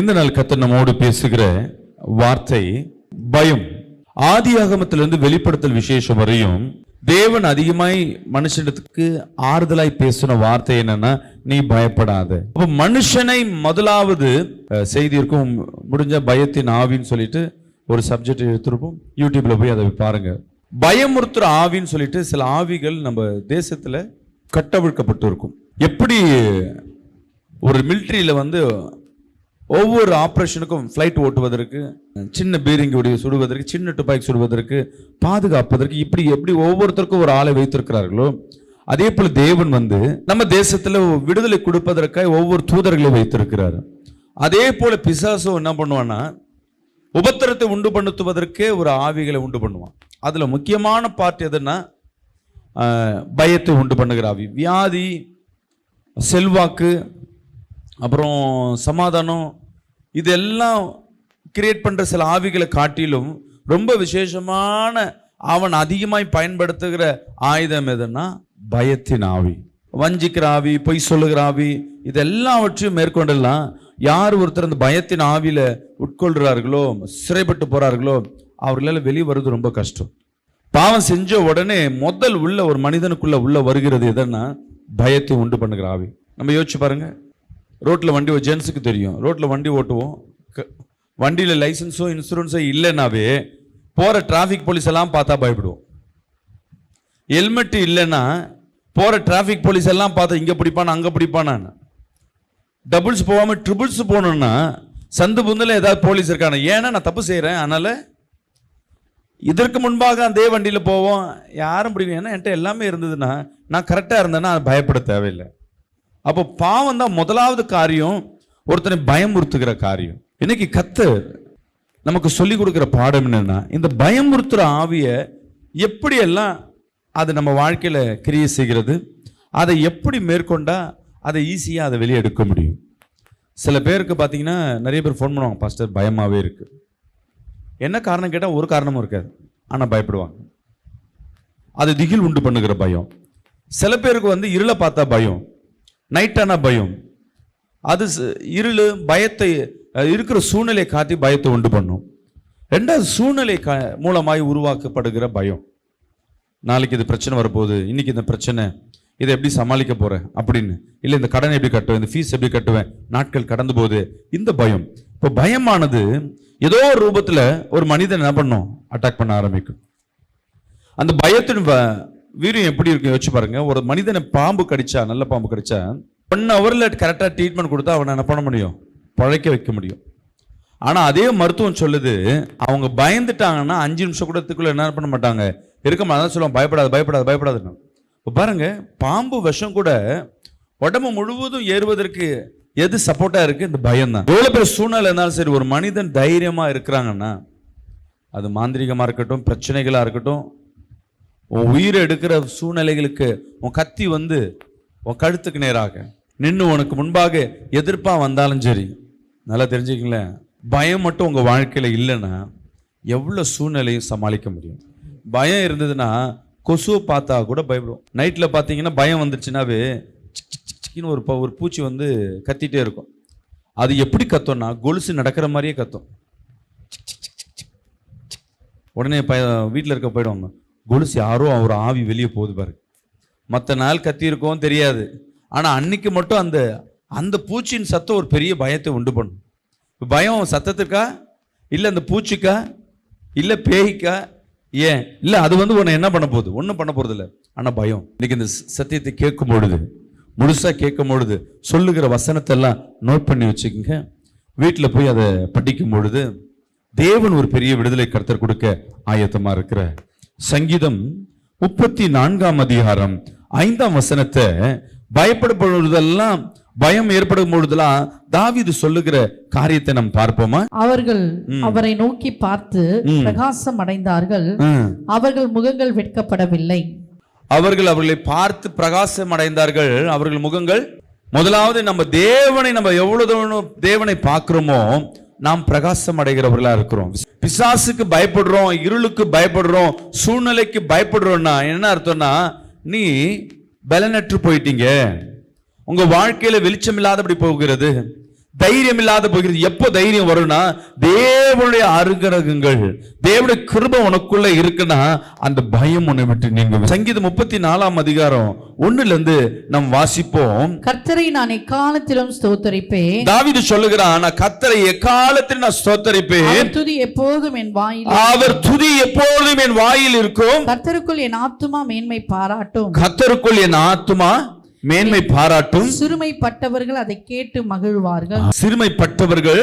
இந்த நாள் கர்த்தர் நம்மோடு பேசுகிற வார்த்தை பயம். ஆதியாகமத்திலிருந்து வெளிப்படுத்தல் விசேஷம் வரையும் தேவன் அதிகமாய் மனுஷனுக்கு ஆறுதலாய் பேசின வார்த்தை என்னன்னா, நீ பயப்படாத. அப்ப மனுஷனை முதலாவது செய்தி இருக்கும், முடிஞ்ச பயத்தின் ஆவின்னு சொல்லிட்டு ஒரு சப்ஜெக்ட் எடுத்திருப்போம், யூடியூப்ல போய் அதை பாருங்க. பயமுறுத்துற ஆவின்னு சொல்லிட்டு சில ஆவிகள் நம்ம தேசத்துல கட்டவிழ்க்கப்பட்டு இருக்கும். எப்படி ஒரு மிலிட்டரியில ஒவ்வொரு ஆப்ரேஷனுக்கும் ஃப்ளைட் ஓட்டுவதற்கு, சின்ன பீரிங்கி உடைய சுடுவதற்கு, சின்ன துப்பாக்கி சுடுவதற்கு, பாதுகாப்பதற்கு, இப்படி எப்படி ஒவ்வொருத்தருக்கும் ஒரு ஆளை வைத்திருக்கிறார்களோ, அதே போல தேவன் நம்ம தேசத்துல விடுதலை கொடுப்பதற்காக ஒவ்வொரு தூதர்களை வைத்திருக்கிறார். அதே போல பிசாசு என்ன பண்ணுவான்னா, உபத்திரத்தை உண்டு பண்ணுவதற்கே ஒரு ஆவிகளை உண்டு பண்ணுவான். அதுல முக்கியமான பார்ட் எதுன்னா, பயத்தை உண்டு பண்ணுகிற ஆவி. வியாதி, செல்வாக்கு, அப்புறம் சமாதானம், இதெல்லாம் கிரியேட் பண்ற சில ஆவிகளை காட்டிலும் ரொம்ப விசேஷமான அவன் அதிகமாய் பயன்படுத்துகிற ஆயுதம் எதுன்னா பயத்தின் ஆவி. வஞ்சிக்கிற ஆவி, பொய் சொல்லுகிற ஆவி, இதெல்லாவற்றையும் மேற்கொண்டெல்லாம் யார் ஒருத்தர் அந்த பயத்தின் ஆவியில உட்கொள்றார்களோ, சிறைப்பட்டு போறார்களோ, அவர்களால வெளியே வருவது ரொம்ப கஷ்டம். பாவம் செஞ்ச உடனே முதல் உள்ள ஒரு மனிதனுக்குள்ள உள்ள வருகிறது எதுன்னா பயத்தை உண்டு பண்ணுகிற ஆவி. நம்ம யோசிச்சு பாருங்க, ரோட்ல வண்டி, ஜென்ஸுக்கு தெரியும், ரோட்ல வண்டி ஓட்டுவோம், வண்டியில லைசன்ஸோ இன்சூரன்ஸோ இல்லைன்னாவே போற டிராபிக் போலீஸ் எல்லாம் பார்த்தா பயப்படுவோம். ஹெல்மெட் இல்லைன்னா போற டிராபிக் போலீஸ் எல்லாம் பார்த்தா இங்க பிடிப்பானா அங்க பிடிப்பானா. டபுள்ஸ் போகாம ட்ரிபிள்ஸ் போகணும்னா சந்து புந்தில் ஏதாவது போலீஸ் இருக்கான, ஏன்னா நான் தப்பு செய்யறேன், அதனால இதற்கு முன்பாக அதே வண்டியில போவோம், யாரும் பிடிக்கும். ஏன்னா என்கிட்ட எல்லாமே இருந்ததுன்னா, நான் கரெக்டா இருந்தேன்னா பயப்பட தேவையில்லை. அப்போ பாவம் தான் முதலாவது காரியம், ஒருத்தனை பயமுறுத்துகிற காரியம். இன்னைக்கு கர்த்தர் நமக்கு சொல்லி கொடுக்கிற பாடம் என்னன்னா, இந்த பயமுறுத்துற ஆவிய எப்படி எல்லாம் அது நம்ம வாழ்க்கையில கிரியை செய்கிறது, அதை எப்படி மேற்கொண்டா அதை ஈஸியா அதை வெளியே எடுக்க முடியும். சில பேருக்கு பார்த்தீங்கன்னா, நிறைய பேர் ஃபோன் பண்ணுவாங்க, பாஸ்டர் பயமாவே இருக்கு. என்ன காரணம் கேட்டால் ஒரு காரணமும் இருக்காது, ஆனால் பயப்படுவாங்க. அது திகில் உண்டு பண்ணுகிற பயம். சில பேருக்கு இருளை பார்த்தா பயம், நைட்டான பயம். அது இருள் பயத்தை இருக்கிற சூழ்நிலை காட்டி பயத்தை உண்டு பண்ணும். ரெண்டாவது சூழ்நிலை மூலமாய் உருவாக்கப்படுகிற பயம். நாளைக்கு இது பிரச்சனை வரப்போகுது, இன்னைக்கு இந்த பிரச்சனை, இதை எப்படி சமாளிக்க போறேன் அப்படின்னு, இல்லை இந்த கடனை எப்படி கட்டுவேன், இந்த ஃபீஸ் எப்படி கட்டுவேன், நாட்கள் கடந்து போகுது, இந்த பயம். இப்போ பயமானது ஏதோ ஒரு ரூபத்துல ஒரு மனிதன் என்ன பண்ணும், அட்டாக் பண்ண ஆரம்பிக்கும். அந்த பயத்தின் வீரியம் எப்படி இருக்கும் யோசிச்சு பாருங்க. ஒரு மனிதனை பாம்பு கடிச்சா, நல்ல பாம்பு கடிச்சா 1 ஹவர்ல கரெக்டா ட்ரீட்மெண்ட் கொடுத்தா அவனை என்ன பண்ண முடியும், பழைக்க வைக்க முடியும். ஆனா அதே மருத்துவம் சொல்லுது, அவங்க பயந்துட்டாங்கன்னா 5 நிமிஷம் கூடத்துக்குள்ள என்ன பண்ண மாட்டாங்க, இருக்க மாட்டாங்க. சொல்லுவாங்க பயப்படாது பயப்படாது பயப்படாதுன்னு. இப்போ பாருங்க, பாம்பு விஷம் கூட உடம்பு முழுவதும் ஏறுவதற்கு எது சப்போர்ட்டா இருக்கு, இந்த பயம் தான். எவ்வளவு பேர் சூழ்நிலை இருந்தாலும் சரி, ஒரு மனிதன் தைரியமா இருக்கிறாங்கன்னா, அது மாந்திரிகமா இருக்கட்டும், பிரச்சனைகளா இருக்கட்டும், உன் உயிரை எடுக்கிற சூழ்நிலைகளுக்கு உன் கத்தி உன் கழுத்துக்கு நேராக நின்று உனக்கு முன்பாக எதிர்ப்பா வந்தாலும் சரி, நல்லா தெரிஞ்சுக்கங்களேன், பயம் மட்டும் உங்க வாழ்க்கையில இல்லைன்னா எவ்வளவு சூழ்நிலையும் சமாளிக்க முடியும். பயம் இருந்ததுன்னா கொசுவை பார்த்தா கூட பயப்படும். நைட்ல பார்த்தீங்கன்னா பயம் வந்துருச்சுனாவே ஒரு பூச்சி கத்திட்டே இருக்கும். அது எப்படி கத்தோம்னா, கொலுசு நடக்கிற மாதிரியே கத்தும். உடனே வீட்டில் இருக்க போயிடுவாங்க, கொலுசு யாரோ ஒரு ஆவி வெளியே போகுது பாரு. மற்ற நாள் கத்தி இருக்கவும் தெரியாது, ஆனா அன்னைக்கு மட்டும் அந்த பூச்சியின் சத்தம் ஒரு பெரிய பயத்தை உண்டு பண்ணும். பயம் சத்தத்துக்கா, இல்லை அந்த பூச்சிக்கா, இல்லை பேய்க்கா, ஏன் இல்லை அது உன்னை என்ன பண்ண போகுது, ஒன்றும் பண்ண போறது இல்லை. ஆனா பயம். இன்னைக்கு இந்த சத்தியத்தை கேட்கும் பொழுது, முழுசா கேட்கும் பொழுது, சொல்லுகிற வசனத்தை எல்லாம் நோட் பண்ணி வச்சுக்கோங்க. வீட்டில் போய் அதை படிக்கும் பொழுது தேவன் ஒரு பெரிய விடுதலை கர்த்தர் கொடுக்க ஆயத்தமா இருக்கிற. சங்கீதம் 34ஆம் அதிகாரம் 5ஆம் வசனத்தை, பயப்படப்படுவதெல்லாம், பயம் ஏற்படும் பொழுதெல்லாம் தாவீது சொல்லுகிற காரியத்தை நாம் பார்ப்போமா. அவர்கள் அவரை நோக்கி பார்த்து பிரகாசம் அடைந்தார்கள், அவர்கள் முகங்கள் வெட்கப்படவில்லை. அவர்களை பார்த்து பிரகாசம் அடைந்தார்கள், அவர்கள் முகங்கள். முதலாவது நம்ம எவ்வளவு தேவனை பார்க்கிறோமோ நாம் பிரகாசம் அடைகிறவர்களா இருக்கிறோம். பிசாசுக்கு பயப்படுறோம், இருளுக்கு பயப்படுறோம், சூழ்நிலைக்கு பயப்படுறோம்னா என்ன அர்த்தம்னா, நீ பலனற்று போயிட்டீங்க, உங்க வாழ்க்கையில வெளிச்சம் இல்லாதபடி போகிறது, தைரியம் இல்லாத போகிறது. எப்போ தைரியம் வரும்னா, தேவனுடைய அருகரகங்கள், தேவனுடைய கிருபை உனக்குள்ள இருக்குன்னா அந்த பயம் உன்னை விட்டு நீங்கும். சங்கீதம் 34 அதிகாரம் 1 நாம் வாசிப்போம். கர்த்தரை நான் எக்காலத்திலும் ஸ்தோத்தரிப்பேன். தாவீது சொல்லுகிறான், நான் கர்த்தரை எக்காலத்திலும் நான் ஸ்தோத்தரிப்பேன். அவர் துதி எப்போதும் என் வாயில், அவர் துதி எப்பொழுதும் என் வாயில் இருக்கும். கர்த்தருக்குள் என் ஆத்துமா மேன்மை பாராட்டும். கர்த்தருக்குள் என் ஆத்துமா மேன்மை பாராட்டும். சிறுமைப்பட்டவர்கள் அதை கேட்டு மகிழ்வார்கள். சிறுமைப்பட்டவர்கள்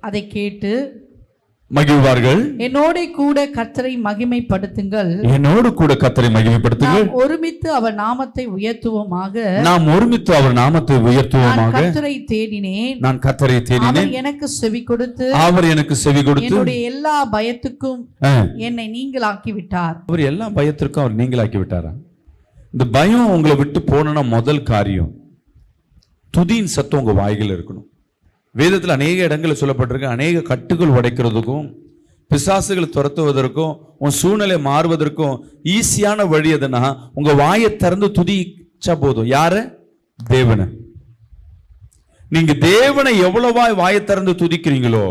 அதை கேட்டு மகிழ்வார்கள். என்னோட கூட கர்த்தரை மகிமைப்படுத்துங்கள். என்னோடு கூட கர்த்தரை மகிமைப்படுத்துங்கள். நாம் ஒருமித்து அவர் நாமத்தை உயர்த்துவோமாக. நாம் ஒருமித்து அவர் நாமத்தை உயர்த்துவோமாக. கர்த்தரை தேடினேன், நான் கர்த்தரை தேடினேன். அவர் எனக்கு செவி கொடுத்து, அவர் எனக்கு செவி கொடுத்து என்னுடைய எல்லா பயத்துக்கும் என்னை நீங்களாக்கி விட்டார். அவர் எல்லா பயத்திற்கும் அவர் நீங்களாக்கி விட்டாரா? இந்த பயம் உங்களை விட்டு போனா முதல் காரியம் துதியின் சத்தம் உங்க வாய்கள் இருக்கணும். வேதத்தில் அநேக இடங்களில் சொல்லப்பட்டிருக்கு, அநேக கட்டுகள் உடைக்கிறதுக்கும் பிசாசுகளை துரத்துவதற்கும் உன் சூழ்நிலை மாறுவதற்கும் ஈஸியான வழி எதுனா உங்க வாயை திறந்து துதிச்சா போதும். யார? தேவனை. நீங்க தேவனை எவ்வளவா வாயை திறந்து துதிக்கிறீங்களோ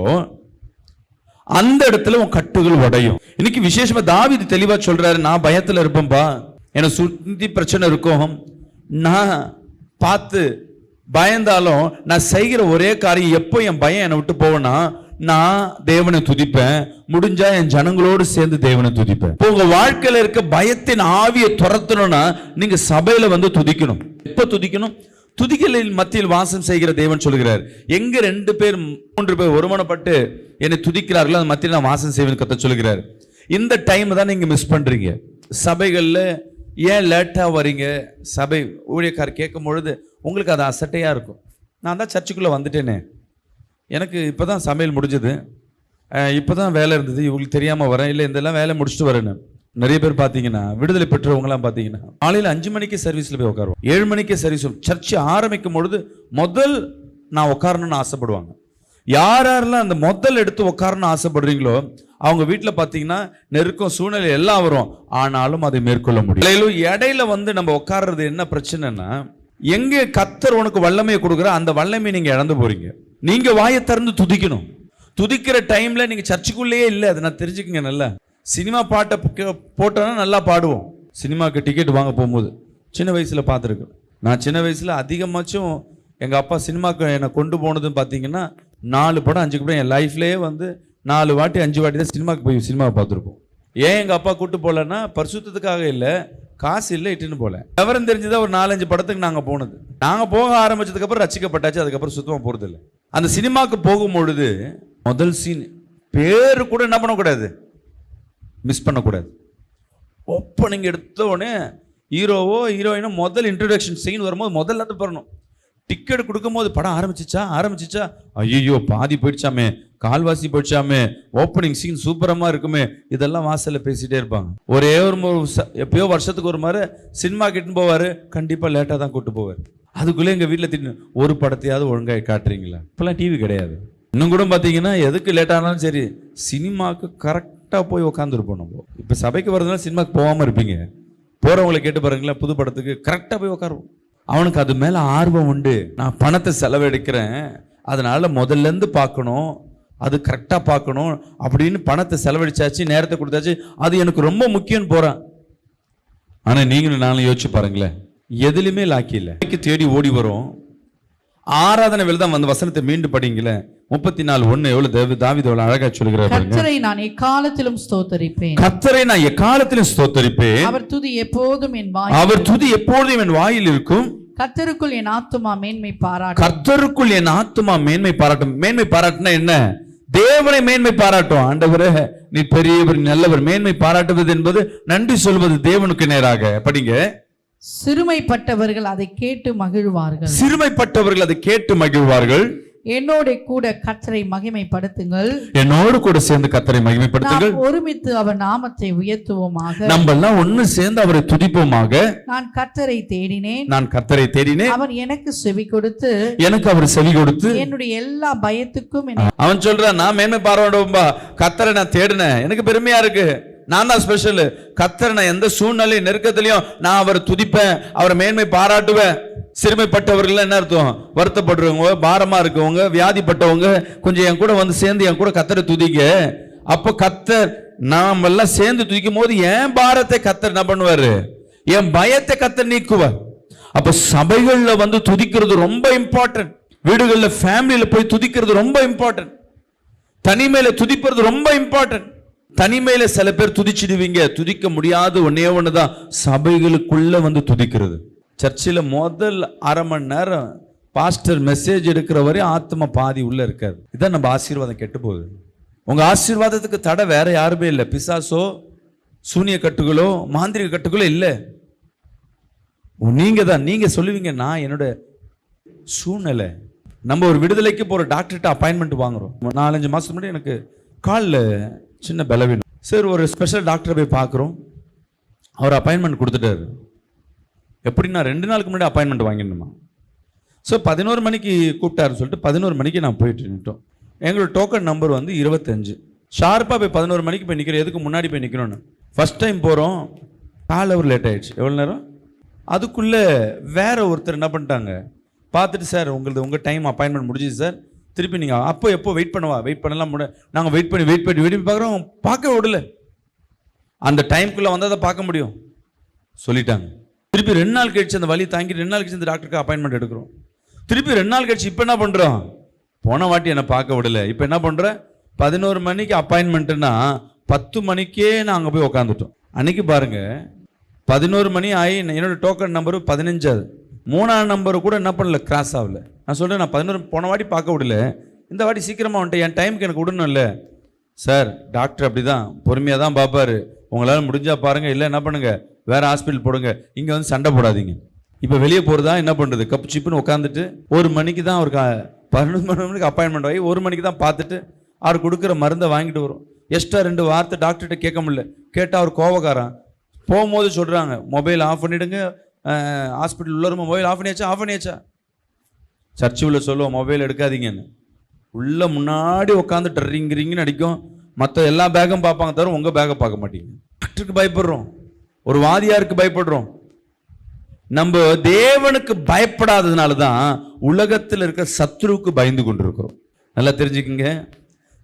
அந்த இடத்துல உன் கட்டுகள் உடையும். இன்னைக்கு விசேஷமா தாவீது தெளிவா சொல்றாரு, நான் பயத்துல இருப்பேன்பா, எனக்கு சுத்தி பிரச்சனை இருக்கும், நான் பார்த்து பயந்தாலும் நான் செய்கிற ஒரே காரியம் எப்போ என் பயம் என்னை விட்டு போவேன்னா நான் தேவனை துதிப்பேன், முடிஞ்சா என் ஜனங்களோடு சேர்ந்து தேவனை துதிப்பேன். உங்க வாழ்க்கையில இருக்க பயத்தின் ஆவியை துரத்தணும்னா நீங்க சபையில வந்து துதிக்கணும். எப்ப துதிக்கணும்? துதிகளின் மத்தியில் வாசம் செய்கிற தேவன் சொல்கிறார், எங்க 2 பேர் 3 பேர் ஒருமனப்பட்டு என்னை துதிக்கிறார்களோ அந்த மத்தியில் நான் வாசம் செய்வேன் கர்த்தர் சொல்கிறார். இந்த டைம் தான் நீங்க மிஸ் பண்றீங்க. சபைகள்ல ஏன் லேட்டா வரீங்க? சபை ஊழியக்காரர் கேட்கும் பொழுது உங்களுக்கு அது அசட்டையா இருக்கும். நான் தான் சர்ச்சுக்குள்ள வந்துட்டேனே, எனக்கு இப்போதான் சமையல் முடிஞ்சது, இப்போதான் வேலை இருந்தது, இவங்களுக்கு தெரியாம வரேன், இல்லை இதெல்லாம் வேலை முடிச்சுட்டு வரேன்னு. நிறைய பேர் பார்த்தீங்கன்னா விடுதலை பெற்றவங்களாம் பார்த்தீங்கன்னா காலையில் 5 மணிக்கு சர்வீஸில் போய் உட்காருவோம், 7 மணிக்கே சர்வீஸ். சர்ச்சு ஆரம்பிக்கும் பொழுது முதல் நான் உட்காரணும்னு ஆசைப்படுவாங்க. யாரெல்லாம் அந்த முதல் எடுத்து உட்காரணும்னு ஆசைப்படுறீங்களோ அவங்க வீட்டில் பார்த்தீங்கன்னா நெருக்கம் சூழ்நிலை எல்லாம் வரும், ஆனாலும் அதை மேற்கொள்ள முடியும். இடையில வந்து நம்ம உட்கார்றது என்ன பிரச்சனைன்னா, எங்கே கர்த்தர் உனக்கு வல்லமையை கொடுக்குற அந்த வல்லமையை நீங்க இழந்து போறீங்க. நீங்க வாயை திறந்து துதிக்கணும். துதிக்கிற டைம்ல நீங்க சர்ச்சுக்குள்ளேயே இல்லை, அதை நான் தெரிஞ்சுக்கங்க. நல்லா சினிமா பாட்டை போட்டோன்னா நல்லா பாடுவோம். சினிமாவுக்கு டிக்கெட் வாங்க போகும்போது சின்ன வயசுல பார்த்துருக்கேன். நான் சின்ன வயசுல அதிகமாச்சும் எங்க அப்பா சினிமாவுக்கு என்னை கொண்டு போனதுன்னு பார்த்தீங்கன்னா 4 படம் 5 படம் என் லைஃப்லேயே வந்து 4 வாட்டி 5 வாட்டி தான் சினிமாவுக்கு போய் சினிமாவை பார்த்துருப்போம். ஏன் எங்கள் அப்பா கூட்டு போகலன்னா பரிசுத்தத்துக்காக இல்லை, காசு இல்லை, இட்டுன்னு போகல. விவரம் தெரிஞ்சுதான் ஒரு 4-5 படத்துக்கு நாங்கள் போனது. நாங்கள் போக ஆரம்பிச்சதுக்கப்புறம் ரசிக்கப்பட்டாச்சு, அதுக்கப்புறம் சுத்தமாக போகிறது இல்லை. அந்த சினிமாவுக்கு போகும்பொழுது முதல் சீன் பேரு கூட என்ன பண்ணக்கூடாது, மிஸ் பண்ணக்கூடாது. ஓப்பனிங் எடுத்த உடனே ஹீரோவோ ஹீரோயினோ முதல் இன்ட்ரடக்ஷன் சீன் வரும்போது முதல்ல இருந்து போடணும். டிக்கெட் கொடுக்கும்போது படம் ஆரம்பிச்சிச்சா ஐயோ பாதி போயிடுச்சாமே, கால்வாசி போயிடுச்சாமே, ஓப்பனிங் சீன் சூப்பரமா இருக்குமே, இதெல்லாம் வாசல்ல பேசிட்டே இருப்பாங்க. ஒரே ஒரு எப்பயோ வருஷத்துக்கு ஒரு மாதிரி சினிமா கிட்டுன்னு போவாரு, கண்டிப்பா லேட்டா தான் கூட்டு போவார். அதுக்குள்ளே எங்க வீட்டுல தின்னு ஒரு படத்தையாவது ஒழுங்காக காட்டுறீங்களா? இப்பெல்லாம் டிவி கிடையாது. இன்னும் கூட பாத்தீங்கன்னா எதுக்கு லேட் ஆனாலும் சரி சினிமாவுக்கு கரெக்டா போய் உட்காந்துருப்போம். நம்ம இப்ப சபைக்கு வரதுனால சினிமாக்கு போகாம இருப்பீங்க, போறவங்களை கேட்டு பாருங்களேன், புது படத்துக்கு கரெக்டா போய் உட்காருவோம். அவனுக்கு அது மேல ஆர்வம் உண்டு. நான் பணத்தை செலவழிக்கிறேன், அதனால முதல்ல இருந்து பார்க்கணும், அது கரெக்டா பார்க்கணும் அப்படின்னு பணத்தை செலவழிச்சாச்சு, நேரத்தை கொடுத்தாச்சு, அது எனக்கு ரொம்ப முக்கியம் போறான். ஆனா நீங்களும் நானும் யோசிச்சு பாருங்களேன், எதுலையுமே லாக்கி இல்லை. தேடி ஓடி வரும். ஆராதனை வேலை தான் வந்து வசனத்தை மீண்டும் படிங்களே 34:1 எவ்வளவு தாவீது எவ்வளவு அழகா சொல்கிறார். கர்த்தரை நான் எக்காலத்திலும் ஸ்தோத்தரிப்பேன், கர்த்தரை நான் எக்காலத்திலும் ஸ்தோத்தரிப்பேன், அவர் துதி எப்போதும் என் வாயில், அவர் துதி எப்பொழுதும் என் வாயில் இருக்கும். கர்த்தருக்குள் என் ஆத்துமா மேன்மை பாராட்டும், கர்த்தருக்குள் என் ஆத்துமா மேன்மை பாராட்டும். மேன்மை பாராட்டுனா என்ன? தேவனை மேன்மை பாராட்டும். ஆண்டவரே நீ பெரியவர், நல்லவர். மேன்மை பாராட்டுவது என்பது நன்றி சொல்வது தேவனுக்கு நேராக. படிங்க. சிறுமைப்பட்டவர்கள் அதை கேட்டு மகிழ்வார்கள், சிறுமைப்பட்டவர்கள் அதை கேட்டு மகிழ்வார்கள். என்னோட கூட கர்த்தரை மகிமைப்படுத்துங்கள், என்னோடு கூட சேர்ந்து கர்த்தரை மகிமைப்படுத்துங்கள். ஒருமித்து அவர் நாமத்தை உயர்த்துவோமாக, நம்ம எல்லாம் ஒண்ணு சேர்ந்து அவரை துதிப்போமாக. நான் கர்த்தரை தேடினேன், நான் கர்த்தரை தேடினேன், அவர் எனக்கு செவி கொடுத்து, எனக்கு அவர் செவி கொடுத்து, என்னுடைய எல்லா பயத்துக்கும் அவன் சொல்றான், நான் மேன்மை பாராட்டும்பா, கர்த்தரை நான் தேடினேன், எனக்கு பெருமையா இருக்கு, நான் தான் ஸ்பெஷல். கர்த்தரை நான் எந்த சூழ்நிலை நெருக்கத்திலையும் நான் அவரை துதிப்பேன், அவரை மேன்மை பாராட்டுவேன். சிறுமைப்பட்டவர்கள் என்ன அர்த்தம்? வருத்தப்படுறவங்க, பாரமா இருக்கவங்க, வியாதிப்பட்டவங்க, கொஞ்சம் என் கூட வந்து சேர்ந்து என் கூட கர்த்தரை துதிங்க. அப்போ கர்த்தர் நாம் எல்லாம் சேர்ந்து துதிக்கும் போது என் பாரத்தை கர்த்தர் என்ன பண்ணுவாரு? என் பயத்தை கர்த்தர் நீக்குவார். அப்ப சபைகள்ல வந்து துதிக்கிறது ரொம்ப இம்பார்ட்டன்ட். வீடுகள்ல ஃபேமிலியில போய் துதிக்கிறது ரொம்ப இம்பார்ட்டன்ட். தனிமையில துதிப்பது ரொம்ப இம்பார்ட்டன்ட். தனிமையில சில பேர் துதிச்சிடுவீங்க, துதிக்க முடியாது. ஒன்னே ஒண்ணுதான், சபைகளுக்குள்ள வந்து துதிக்கிறது. சர்ச்சில் முதல் அரை மணி நேரம் பாஸ்டர் மெசேஜ் எடுக்கிற வரை ஆத்மா பாதி உள்ள இருக்காது. இதான் நம்ம ஆசீர்வாதம் கெட்டு போகுது. உங்க ஆசீர்வாதத்துக்கு தடை வேற யாருமே இல்லை. பிசாசோ, சூனிய கட்டுகளோ, மாந்திரிக கட்டுகளோ இல்லை. நீங்க தான். நீங்க சொல்லுவீங்க, நான் என்னோட சூழ்நிலை. நம்ம ஒரு விடுதலைக்கு போற டாக்டர்கிட்ட அப்பாயின்மெண்ட் வாங்குறோம். 4-5 மாசத்துக்கு முன்னாடி எனக்கு காலில் சின்ன பலவீனம். சரி, ஒரு ஸ்பெஷல் டாக்டரை போய் பார்க்குறோம். அவர் அப்பாயின்மெண்ட் கொடுத்துட்டாரு. எப்படின்னா 2 நாளுக்கு முன்னாடி அப்பாயின்மெண்ட் வாங்கிடணுமா. ஸோ 11 மணிக்கு கூப்பிட்டாருன்னு சொல்லிட்டு 11 மணிக்கு நான் போயிட்டு நின்ட்டோம். எங்களோட டோக்கன் நம்பர் வந்து 25. ஷார்ப்பாக போய் 11 மணிக்கு போய் நிற்கிறோம். எதுக்கு முன்னாடி போய் நிற்கணும்னு. ஃபர்ஸ்ட் டைம் போகிறோம், கால் அவர் லேட் ஆயிடுச்சு. எவ்வளோ நேரம்? அதுக்குள்ளே வேற ஒருத்தர் என்ன பண்ணிட்டாங்க, பார்த்துட்டு சார் உங்கள் டைம் அப்பாயின்மெண்ட் முடிஞ்சிச்சு சார், திருப்பி நீங்கள் அப்போ எப்போ வெயிட் பண்ணலாம் நாங்கள் வெயிட் பண்ணி பார்க்குறோம், பார்க்க விடல. அந்த டைமுக்குள்ளே வந்தால் தான் பார்க்க முடியும் சொல்லிட்டாங்க. திருப்பி 2 நாள் கழிச்சு அந்த வலி தாங்கி 2 நாள் கழிச்சு இந்த டாக்டருக்கு அப்பாயின்மெண்ட் எடுக்கிறோம். திருப்பி 2 நாள் கழிச்சு இப்போ என்ன பண்ணுறோம், போன வாட்டி என்னை பார்க்க விடல, இப்போ என்ன பண்ணுறேன், 11 மணிக்கு அப்பாயின்மெண்ட்டுன்னா 10 மணிக்கே நான் அங்கே போய் உக்காந்துட்டோம். அன்னைக்கு பாருங்க, 11 மணி ஆகி என்னோட டோக்கன் நம்பரு 15. 3ஆம் நம்பரு கூட என்ன பண்ணல, கிராஸ் ஆகல. நான் சொல்கிறேன், நான் 11 போன வாட்டி பார்க்க விடல, இந்த வாட்டி சீக்கிரமாக வந்துட்டேன், என் டைமுக்கு எனக்கு விடணும் இல்லை சார். டாக்டர் அப்படி தான் பொறுமையாக தான் பார்ப்பாரு. உங்களால் முடிஞ்சா பாருங்கள், இல்லை என்ன பண்ணுங்கள், வேறு ஹாஸ்பிட்டல் போடுங்க, இங்கே வந்து சண்டை போடாதீங்க. இப்போ வெளியே போகிறதா என்ன பண்ணுறது, கப்பு சிப்புன்னு உட்காந்துட்டு 1 மணிக்கு தான் அவருக்கு 11 மணிக்கு அப்பாயின்மெண்ட் ஆகி 1 மணிக்கு தான் பார்த்துட்டு அவர் கொடுக்குற மருந்தை வாங்கிட்டு வரும். எக்ஸ்ட்ரா 2 வார்த்தை டாக்டர்கிட்ட கேட்க முடியல. கேட்டால் அவர் கோவக்காரன். போகும்போது சொல்கிறாங்க, மொபைல் ஆஃப் பண்ணிவிடுங்க, ஹாஸ்பிட்டல் உள்ள மொபைல் ஆஃப் பண்ணியாச்சா. சர்ச்சு உள்ள சொல்லுவோம், மொபைல் எடுக்காதீங்கன்னு. உள்ள முன்னாடி உட்காந்து ரிங்குன்னு அடிக்கும். மற்ற எல்லா பேக்கும் பார்ப்பாங்க, தவிர உங்கள் பேக்கை பார்க்க மாட்டீங்க. டாக்டருக்கு பயப்படுறோம், ஒரு வாதியாருக்கு பயப்படுறோம். நம்ம தேவனுக்கு பயப்படாததுனால தான் உலகத்தில் இருக்க சத்ருவுக்கு பயந்து கொண்டிருக்கிறோம். நல்லா தெரிஞ்சுக்குங்க,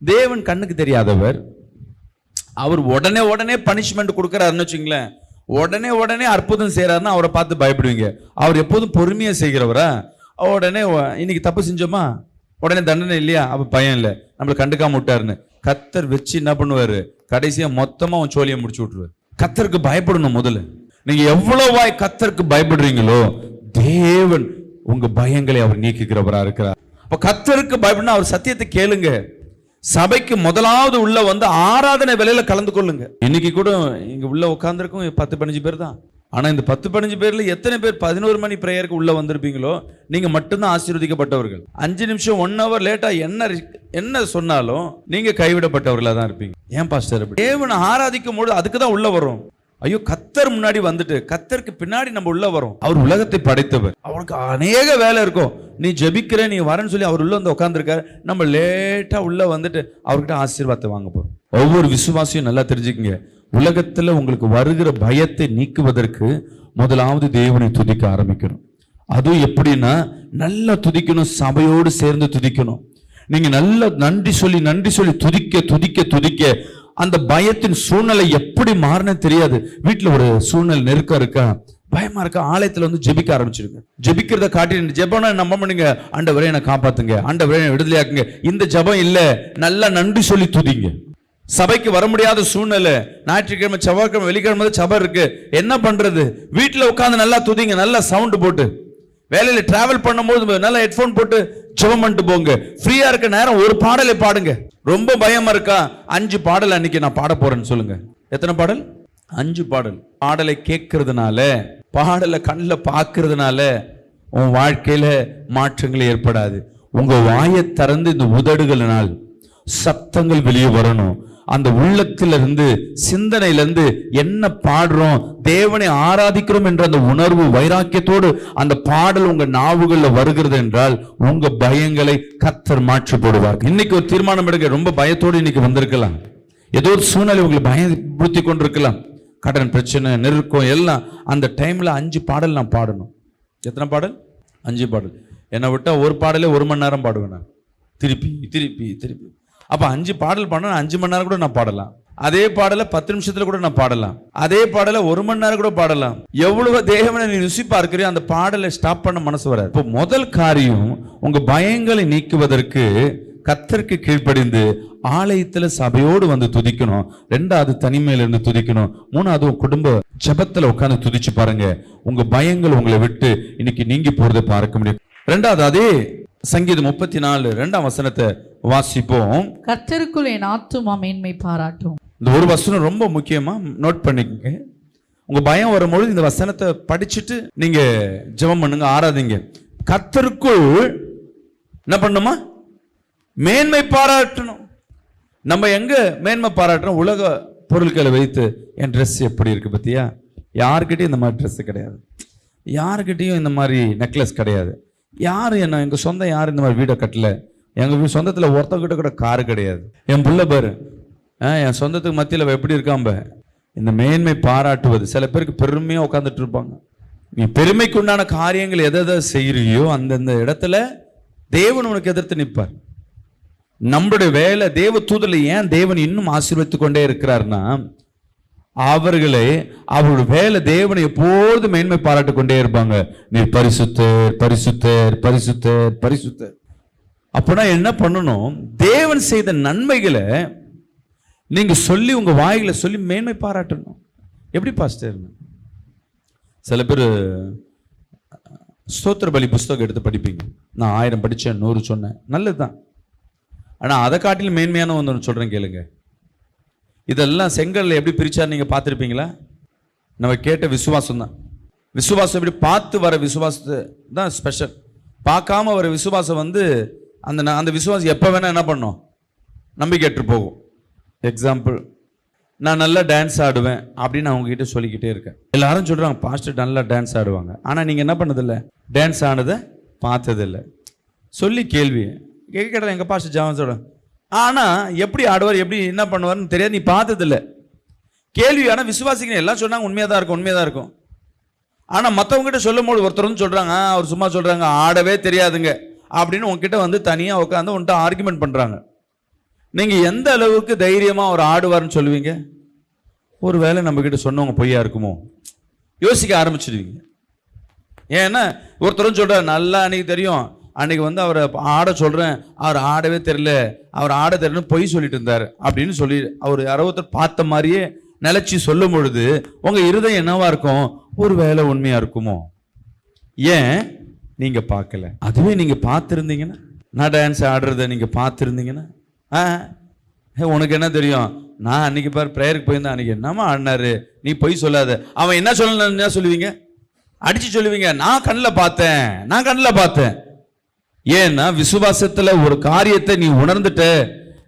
தேவன் கண்ணுக்கு தெரியாதவர். அவர் உடனே பனிஷ்மெண்ட் கொடுக்குறாருன்னு வச்சுங்களேன், உடனே அற்புதம் செய்யறாருன்னா அவரை பார்த்து பயப்படுவீங்க. அவர் எப்போதும் பொறுமையா செய்கிறவரா. உடனே இன்னைக்கு தப்பு செஞ்சோமா, உடனே தண்டனை இல்லையா, அப்ப பயம் இல்லை, நம்மளை கண்டுக்காம விட்டாருன்னு கத்தர் வச்சு என்ன பண்ணுவாரு, கடைசியா மொத்தமா அவன் சோழியை முடிச்சு விட்டுருவாரு. கத்தருக்கு பயப்படணும். முதல்ல நீங்க எவ்வளவாய் கத்தருக்கு பயப்படுறீங்களோ, தேவன் உங்க பயங்களை அவர் நீக்குகிறவரா இருக்கிறார். அப்ப கத்தருக்கு பயப்படணும். அவர் சத்தியத்தை கேளுங்க. சபைக்கு முதலாவது உள்ள வந்து ஆராதனை வேலையில கலந்து கொள்ளுங்க. இன்னைக்கு கூட இங்க உள்ள உட்கார்ந்துருக்கும் 10-15 பேர் தான். ஆனா இந்த 10-15 பேர்ல எத்தனை பேர் 11 மணி பிரேயருக்கு உள்ள வந்திருப்பீங்களோ நீங்க மட்டும்தான் ஆசீர்வதிக்கப்பட்டவர்கள். 5 நிமிஷம் 1 hour லேட்டா என்ன சொன்னாலும் நீங்க கைவிடப்பட்டவர்களா தான் இருப்பீங்க. ஏன் பாஸ்டர்? தேவனை ஆராதிக்கும் போது அதுக்கு தான் உள்ள வரும். ஐயோ, கத்தர் முன்னாடி வந்துட்டு கத்தருக்கு பின்னாடி நம்ம உள்ள வரோம். அவர் உலகத்தை படைத்தவர், அவருக்கு அநேக வேலை இருக்கும். நீ ஜெபிக்கிற, நீ வரன்னு சொல்லி அவர் உள்ள வந்து உட்காந்துருக்காரு. நம்ம லேட்டா உள்ள வந்துட்டு அவர்கிட்ட ஆசீர்வாதத்தை வாங்க போறோம். ஒவ்வொரு விசுவாசியும் நல்லா தெரிஞ்சுக்கங்க, உலகத்துல உங்களுக்கு வருகிற பயத்தை நீக்குவதற்கு முதலாவது தேவனை துதிக்க ஆரம்பிக்கணும். அதுவும் எப்படின்னா, நல்லா துதிக்கணும், சபையோடு சேர்ந்து துதிக்கணும். நீங்க நல்ல நன்றி சொல்லி துதிக்க அந்த பயத்தின் சூழ்நிலை எப்படி மாறினே தெரியாது. வீட்டுல ஒரு சூழ்நிலை நெருக்கம் இருக்கா, பயமா இருக்கா, ஆலயத்துல வந்து ஜெபிக்க ஆரம்பிச்சிருங்க. ஜெபிக்கிறத காட்டி ஜெபம்னா நம்ப பண்ணுங்க, ஆண்டவரே என்னை காப்பாத்துங்க, ஆண்டவரே என்னை விடுதலையாக்குங்க. இந்த ஜெபம் இல்ல, நல்லா நன்றி சொல்லி துதிங்க. சபைக்கு வர முடியாத சூழ்நிலை, ஞாயிற்றுக்கிழமை, செவ்வாய்க்கிழமை, வெள்ளிக்கிழமை சபை இருக்கு, என்ன பண்றது? வீட்டுல உட்காந்து நல்லா துதிங்க, நல்லா சவுண்ட் போட்டு. வேலையில டிராவல் பண்ணும்போது நல்லா ஹெட்போன் போட்டு ஜெபம் பண்ணிட்டு போங்க. ஃப்ரீயா இருக்க நேரம் ஒரு பாடலை பாடுங்க. ரொம்ப பயமா இருக்கா, 5 பாடல் அன்னைக்கு நான் பாட போறேன்னு சொல்லுங்க. எத்தனை பாடல்? 5 பாடல். பாடலை கேட்கறதுனால, பாடலை கண்ணில் பார்க்கறதுனால உன் வாழ்க்கையில மாற்றங்கள் ஏற்படாது. உங்க வாயை திறந்து இந்த உதடுகளினால் சத்தங்கள் வெளியே வரணும். அந்த உள்ளத்திலிருந்து, சிந்தனையிலிருந்து என்ன பாடுறோம், தேவனை ஆராதிக்கிறோம் என்ற அந்த உணர்வு, வைராக்கியத்தோடு அந்த பாடல் உங்க நாவுகள்ல வருகிறது என்றால் உங்க பயங்களை கர்த்தர் மாற்றி போடுவார். இன்னைக்கு ஒரு தீர்மானம் எடுங்க. ரொம்ப பயத்தோடு இன்னைக்கு வந்திருக்கலாம், ஏதோ ஒரு சூழ்நிலை உங்களை பயப்படுத்தி கொண்டிருக்கலாம், கடன் பிரச்சனை, நெருக்கம் எல்லாம். அந்த டைம்ல 5 பாடல் நான் பாடணும். எத்தனை பாடல்? 5 பாடல். என்னை விட்டா ஒரு பாடலே 1 மணி நேரம் பாடுவேன் நான். திருப்பி திருப்பி திருப்பி. அப்ப 5 பாடல் பாடினா 5 மணி நேரம் கூட நான் பாடலாம். அதே பாடலை 10 நிமிஷத்துல கூட நான் பாடலாம். அதே பாடலை 1 மணி நேரம் கூட பாடலாம். எவ்வளவு தேவனை நீ ருசி பார்க்கிறியோ அந்த பாடலை ஸ்டாப் பண்ண மனசு வராது. இப்போ முதல் காரியம், உங்க பயங்களை நீக்குவதற்கு கர்த்தருக்கு கீழ்ப்படிந்து ஆலயத்துல சபையோடு வந்து துதிக்கணும். 2வது தனிமையில இருந்து துதிக்கணும். 3வது குடும்ப ஜெபத்துல உட்கார்ந்து துதிச்சு பாருங்க. உங்க பயங்கள் உங்களை விட்டு இன்னைக்கு நீங்கி போறதை பார்க்க முடியும். 2வது அதே சங்கீதம் 34 2ஆம் வசனத்தை வாசிப்போம். கர்த்தருக்குள் என் ஆத்துமா மேன்மை பாராட்டும். இந்த ஒரு வசனம் ரொம்ப முக்கியமா நோட் பண்ணிக்கங்க. உங்க பயம் வரும்பொழுது இந்த வசனத்தை படிச்சுட்டு நீங்க ஜெபம் பண்ணுங்க, ஆராதிங்க. கர்த்தருக்குள் என்ன பண்ணுமா? மேன்மை பாராட்டணும். நம்ம எங்க மேன்மை பாராட்டணும்? உலக பொருட்களை வைத்து. என் ட்ரெஸ் எப்படி இருக்கு பத்தியா? யாருக்கிட்டையும் இந்த மாதிரி ட்ரெஸ் கிடையாது, யாருக்கிட்டையும் இந்த மாதிரி நெக்லஸ் கிடையாது, யாரும் என்ன எங்க சொந்தம் யாரும் இந்த மாதிரி வீடை கட்டல, எங்க சொந்தத்துல ஒருத்தவங்கிட்ட கூட காரு கிடையாது, என் புள்ள பாரு என் சொந்தத்துக்கு மத்தியில் எப்படி இருக்காம்ப. இந்த மேன்மை பாராட்டுவது. சில பேருக்கு பெருமையா உட்காந்துட்டு இருப்பாங்க. நீ பெருமைக்கு உண்டான காரியங்கள் எதை செய்யறியோ அந்தந்த இடத்துல தேவன் உனக்கு எதிர்த்து நிற்பார். நம்மளுடைய வேலை தேவ தூதர்ல ஏன் தேவன் இன்னும் ஆசீர்வதித்து கொண்டே இருக்கிறார்னா, அவர்களே அவருடைய வேலை தேவனை எப்போது மேன்மை பாராட்டு கொண்டே இருப்பாங்க. நீ பரிசுத்தர் பரிசுத்தர் பரிசுத்தர் பரிசுத்தர். அப்படின்னா என்ன பண்ணணும்? தேவன் செய்த நன்மைகளை நீங்க சொல்லி உங்க வாய்களை சொல்லி மேன்மை பாராட்டணும். எப்படி பாஸ்டர்? சில பேர் ஸ்தோத்திர பலி புஸ்தகம் எடுத்து படிப்பீங்க. நான் 1000 படிச்சேன், 100 சொன்னேன், நல்லதுதான். ஆனா அதை காட்டிலும் மேன்மையான ஒன்று சொல்றேன் கேளுங்க. இதெல்லாம் செங்கல்ல எப்படி பிரிச்சார் நீங்க பார்த்துருப்பீங்களா? நம்ம கேட்ட விசுவாசம் தான். விசுவாசம் எப்படி பார்த்து வர விசுவாசத்தை தான் ஸ்பெஷல். பார்க்காம வர விசுவாசம் அந்த விசுவாசம் எப்போ வேணா என்ன பண்ணும்? நம்பிக்கையற்று போகும். எக்ஸாம்பிள், நான் நல்லா டான்ஸ் ஆடுவேன் அப்படின்னு அவங்க கிட்ட சொல்லிக்கிட்டே இருக்கேன். எல்லாரும் சொல்றாங்க பாஸ்டர் நல்லா டான்ஸ் ஆடுவாங்க. ஆனா நீங்க என்ன பண்ணதில்லை? டான்ஸ் ஆனதை பார்த்ததில்லை. சொல்லி கேள்வி கேட்கல எங்க பாஸ்டர் ஜாவன் சொல்ற, ஆனா எப்படி ஆடுவார் எப்படி என்ன பண்ணுவார்னு தெரியாது, நீ பார்த்ததில்லை. கேள்வி. ஆனா விசுவாசிங்க எல்லாம் சொன்னாங்க உண்மையா தான் இருக்கும், உண்மையா தான் இருக்கும். ஆனா மற்றவங்க கிட்ட சொல்லும் போது ஒருத்தர் வந்து சொல்றாங்க, அவர் சும்மா சொல்றாங்க ஆடவே தெரியாதுங்க அப்படின்னு உங்ககிட்ட தனியா உட்காந்து உன்கிட்ட ஆர்குமெண்ட் பண்றாங்க. நீங்க எந்த அளவுக்கு தைரியமா அவர் ஆடுவார்னு சொல்லுவீங்க? ஒருவேளை நம்ம கிட்ட சொன்னவங்க பொய்யா இருக்குமோ யோசிக்க ஆரம்பிச்சிடுவீங்க. ஏன்னா ஒருத்தரும் சொல்ற நல்லா அன்னைக்கு தெரியும், அன்னைக்கு அவரை ஆட சொல்றேன், அவர் ஆடவே தெரியல, அவர் ஆட தெரியலன்னு பொய் சொல்லிட்டு இருந்தார் அப்படின்னு சொல்லி அவர் யாரோ ஒருத்தர் பார்த்த மாதிரியே நிலைச்சி சொல்லும் பொழுது உங்க இருதயம் என்னவா இருக்கும்? ஒரு வேளை உண்மையா இருக்குமோ? ஏன் நீங்க பார்க்கல? அதுவே நீங்க பார்த்துருந்தீங்கன்னா, நான் டான்ஸ் ஆடுறத நீங்க பார்த்துருந்தீங்கன்னா, உனக்கு என்ன தெரியும்? நான் அன்னைக்கு பாரு பிரேயருக்கு போயிருந்தேன், அன்னைக்கு என்னமா ஆடினாரு, நீ பொய் சொல்லாத. அவன் என்ன சொல்லணும்னு சொல்லுவீங்க? அடிச்சு சொல்லுவீங்க, நான் கண்ணில் பார்த்தேன், நான் கண்ணில் பார்த்தேன். ஏன்னா விசுவாசத்துல ஒரு காரியத்தை நீ உணர்ந்துட்ட,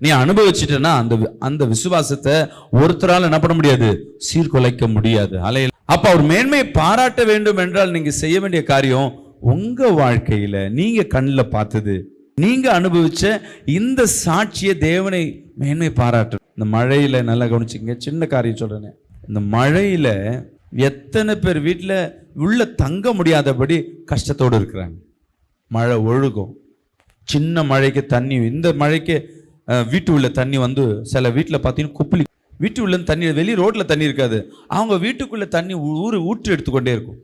நீ அனுபவிச்சுட்டனா அந்த விசுவாசத்தை ஒருத்தரால் என்ன பண்ண முடியாது? சீர்குலைக்க முடியாது. அலையில் அப்ப அவர் மேன்மையை பாராட்ட வேண்டும் என்றால் நீங்க செய்ய வேண்டிய காரியம், உங்க வாழ்க்கையில நீங்க கண்ணில் பார்த்தது, நீங்க அனுபவிச்ச இந்த சாட்சிய தேவனை மேன்மை பாராட்டு. இந்த மழையில நல்லா கவனிச்சுங்க, சின்ன காரியம் சொல்றேன். இந்த மழையில எத்தனை பேர் வீட்டில் உள்ள தங்க முடியாதபடி கஷ்டத்தோடு இருக்கிறாங்க. மழை ஒழுகும், சின்ன மழைக்கு தண்ணி, இந்த மழைக்கு வீட்டு உள்ள தண்ணி சில வீட்டில் பார்த்தீங்கன்னா குப்பிளி, வீட்டு உள்ள தண்ணி, வெளியே ரோட்ல தண்ணி இருக்காது, அவங்க வீட்டுக்குள்ள தண்ணி ஊற்று எடுத்துக்கொண்டே இருக்கும்,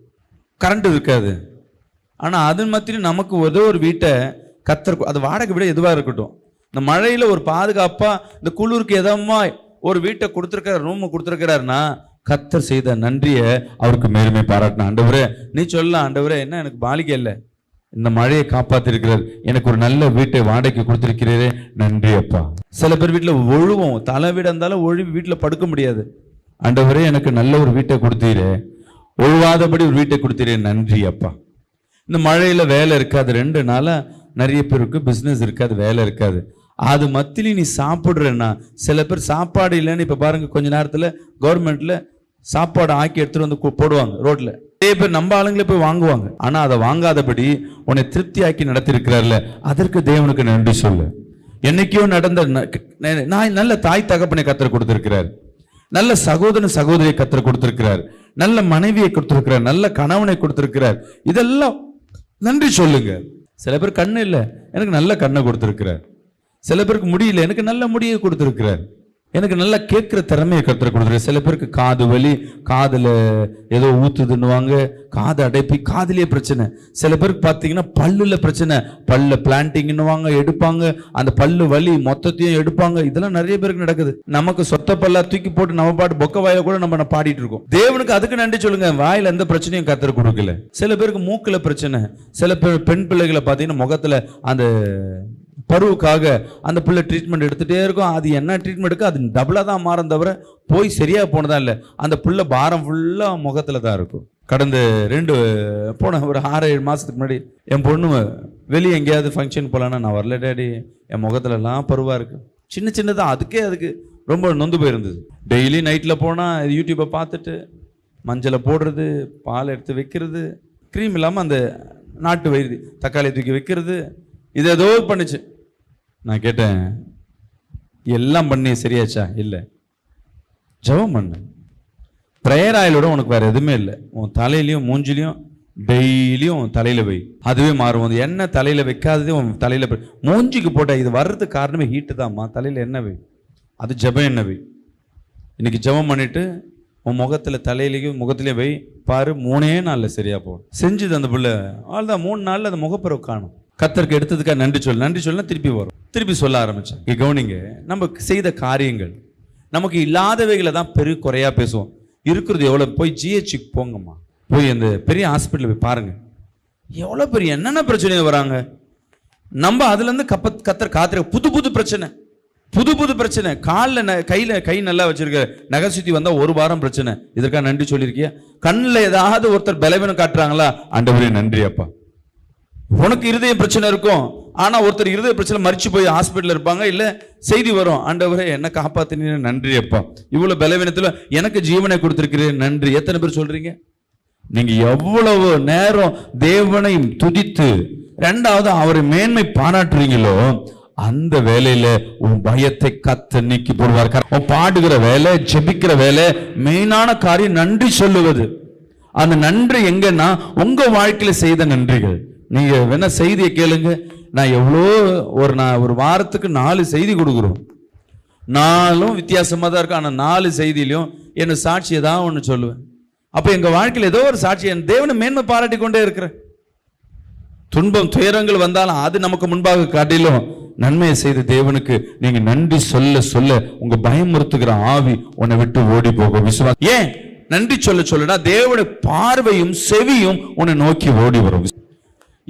கரண்ட் இருக்காது. ஆனா அது மத்தியும் நமக்கு ஒரு வீட்டை கத்தர், அது வாடகை விட எதுவா இருக்கட்டும், இந்த மழையில ஒரு பாதுகாப்பா இந்த குளிருக்கு எதமா ஒரு வீட்டை கொடுத்துருக்காரு, ரூம் கொடுத்துருக்கிறாருன்னா கத்தர் செய்த நன்றியை அவருக்கு மேலுமே பாராட்டின. ஆண்டவரே நீ சொல்லலாம், ஆண்டவரே என்ன எனக்கு பாலிகை இல்லை, இந்த மழையை காப்பாத்திருக்கிறார், எனக்கு ஒரு நல்ல வீட்டை வாடகைக்கு கொடுத்திருக்கிறீரே, நன்றி அப்பா. சில பேர் வீட்டில் ஒழுவோம், தலை வீடு இருந்தாலும் ஒழுவி வீட்டில் படுக்க முடியாது. ஆண்டவரே எனக்கு நல்ல ஒரு வீட்டை கொடுத்தீரே, ஒழுவாதபடி ஒரு வீட்டை கொடுத்தீரே, நன்றி அப்பா. இந்த மழையில வேலை இருக்காது, 2 நாளா நிறைய பேருக்கு பிசினஸ் இருக்காது, வேலை இருக்காது. அது மத்தியில நீ சாப்பிடுறேன்னா, சில பேர் சாப்பாடு இல்லைன்னு இப்ப பாருங்க, கொஞ்ச நேரத்துல கவர்மெண்ட்ல சாப்பாடு ஆக்கி எடுத்துட்டு போடுவாங்க ரோட்ல. நிறைய பேர் நம்ம ஆளுங்களே போய் வாங்குவாங்க. ஆனா அதை வாங்காதபடி உன்னை திருப்தி ஆக்கி நடத்திருக்கிறார்ல, அதற்கு தேவனுக்கு நன்றி சொல்லு. என்னைக்கோ நடந்த நான் நல்ல தாய் தகப்பனை கத்தர் கொடுத்திருக்கிறார், நல்ல சகோதரன் சகோதரியை கத்தர் கொடுத்திருக்கிறார், நல்ல மனைவியை கொடுத்திருக்கிறார், நல்ல கணவனை கொடுத்திருக்கிறார். இதெல்லாம் நன்றி சொல்லுங்க. சில பேர் கண்ணு இல்லை, எனக்கு நல்ல கண்ணை கொடுத்திருக்கிறார். சில பேருக்கு முடியல, எனக்கு நல்ல முடியை கொடுத்திருக்கிறார். எனக்கு நல்லா கேட்கிற திறமையை கருத்து கொடுத்துரு. சில பேருக்கு காது வலி, காதுல ஏதோ ஊத்துதுன்னுவாங்க, காது அடைப்பி, காதுலயே பிரச்சனை. சில பேருக்கு பார்த்தீங்கன்னா பல்லுல பிரச்சனை, பல்ல பிளான்டிங்னுவாங்க, எடுப்பாங்க, அந்த பல்லு வலி மொத்தத்தையும் எடுப்பாங்க. இதெல்லாம் நிறைய பேருக்கு நடக்குது. நமக்கு சொத்த பல்லா தூக்கி போட்டு நம்ம பாட்டு பொக்க வாயில கூட நம்ம பாடிட்டு இருக்கோம். தேவனுக்கு அதுக்கு நன்றி சொல்லுங்க, வாயில எந்த பிரச்சனையும் கத்தர் கொடுக்கல. சில பேருக்கு மூக்குல பிரச்சனை, சில பேர் பெண் பிள்ளைகளை பார்த்தீங்கன்னா முகத்துல அந்த பருவுக்காக அந்த பிள்ளை ட்ரீட்மெண்ட் எடுத்துகிட்டே இருக்கும். அது என்ன ட்ரீட்மெண்ட் எடுக்க, அது டபுளாக தான் மாறும் தவிர போய் சரியாக போனதா இல்லை. அந்த பிள்ளை பாரம் ஃபுல்லாக முகத்தில் தான் இருக்கும். கடந்த போன ஒரு 6-7 மாதத்துக்கு முன்னாடி என் பொண்ணு வெளியே எங்கேயாவது ஃபங்க்ஷன் போகலான்னா, நான் வரல டேடி, என் முகத்துலலாம் பருவாக இருக்குது. சின்னதாக அதுக்கு ரொம்ப நொந்து போயிருந்தது. டெய்லி நைட்டில் போனால் யூடியூப்பை பார்த்துட்டு மஞ்சளை போடுறது, பால் எடுத்து வைக்கிறது, க்ரீம் இல்லாமல் அந்த நாட்டு வைத்தியம் தக்காளி தூக்கி வைக்கிறது, இது ஏதோ பண்ணுச்சு. நான் கேட்டேன், எல்லாம் பண்ணி சரியாச்சா? இல்லை. ஜெபம் பண்ணு, ப்ரேயர் ஆயிலோட உனக்கு வேற எதுவுமே இல்லை. உன் தலையிலையும் மூஞ்சிலையும் டெய்லியும் தலையில வை, அதுவே மாறும். எண்ணெய் தலையில வைக்காததே உன் தலையில மூஞ்சிக்கு போட்ட இது வர்றதுக்கு காரணமே ஹீட்டு தான்மா. தலையில எண்ணெய் வை, அது ஜெபம் எண்ணெய் வை. இன்னைக்கு ஜெபம் பண்ணிட்டு உன் முகத்துல தலையிலையும் முகத்திலையும் வை பாரு, 3 நாள்ல சரியா போகும். செஞ்சுது அந்த பிள்ளை. அவ்வளோதான், 3 நாள்ல அந்த முகப்பருவ காணும். கத்தருக்கு எடுத்ததுக்காக நன்றி சொல்ல திருப்பி வரும். திருப்பி சொல்ல ஆரம்பிச்சேன். கவனிங்க, நம்ம செய்த காரியங்கள் நமக்கு இல்லாதவைகளை தான் குறையா பேசுவோம். இருக்கிறது எவ்வளோ. போய் ஜிஹெச்சுக்கு போங்கம்மா, போய் அந்த பெரிய ஹாஸ்பிட்டல் போய் பாருங்க, எவ்வளோ பெரிய என்னென்ன பிரச்சனை வராங்க. நம்ம அதுல இருந்து கத்தர் காத்திர புது பிரச்சனை, புது பிரச்சனை. கையில கை நல்லா வச்சிருக்க, நகை சுத்தி வந்தா 1 வாரம் பிரச்சனை. இதற்காக நன்றி சொல்லியிருக்கியா? கண்ணில் ஏதாவது ஒருத்தர் பலவீனம் காட்டுறாங்களா? ஆண்டவரே நன்றி அப்பா. உனக்கு இருதய பிரச்சனை இருக்கும், ஆனா ஒருத்தர் இருதய பிரச்சனை மறிச்சு போய் ஹாஸ்பிட்டல் இருப்பாங்க, இல்ல செய்தி வரும், ஆண்டவரே என்ன காப்பாத்தினீங்க நன்றி அப்பா. இவ்வளவு பலவீனத்துல எனக்கு ஜீவனை கொடுத்திருக்கிறேன் நன்றி. எத்தனை பேர் சொல்றீங்க? நீங்க எவ்வளவு நேரம் தேவனை துதித்து 2வது அவரை மேன்மை பாராட்டுறீங்களோ, அந்த வேலையில உன் பயத்தை கத்த நீக்கி போடுவார். உன் பாடுகிற வேலை, ஜெபிக்கிற வேலை, மெயினான காரியம் நன்றி சொல்லுவது. அந்த நன்றி எங்கன்னா உங்க வாழ்க்கையில செய்த நன்றிகள். நீங்க வேணா செய்தியை கேளுங்க. நான் ஒரு வாரத்துக்கு 4 செய்தி கொடுக்குறோம். 4ம் வித்தியாசமா தான் இருக்கும். ஆனா 4 செய்தியிலையும் என்ன சாட்சியை தான் ஒன்று சொல்லுவேன். அப்ப எங்க வாழ்க்கையில் ஏதோ ஒரு சாட்சி, என் தேவனை மேன்மை பாராட்டி கொண்டே இருக்கிறேன். துன்பம் துயரங்கள் வந்தாலும் அது நமக்கு முன்பாக காட்டிலும் நன்மையை செய்த தேவனுக்கு நீங்க நன்றி சொல்ல உங்க பயமுறுத்துகிற ஆவி உன்னை விட்டு ஓடி போகும். விசுவாசம் ஏன் நன்றி சொல்லுனா தேவனுடைய பார்வையும் செவியும் உன்னை நோக்கி ஓடி வரும்.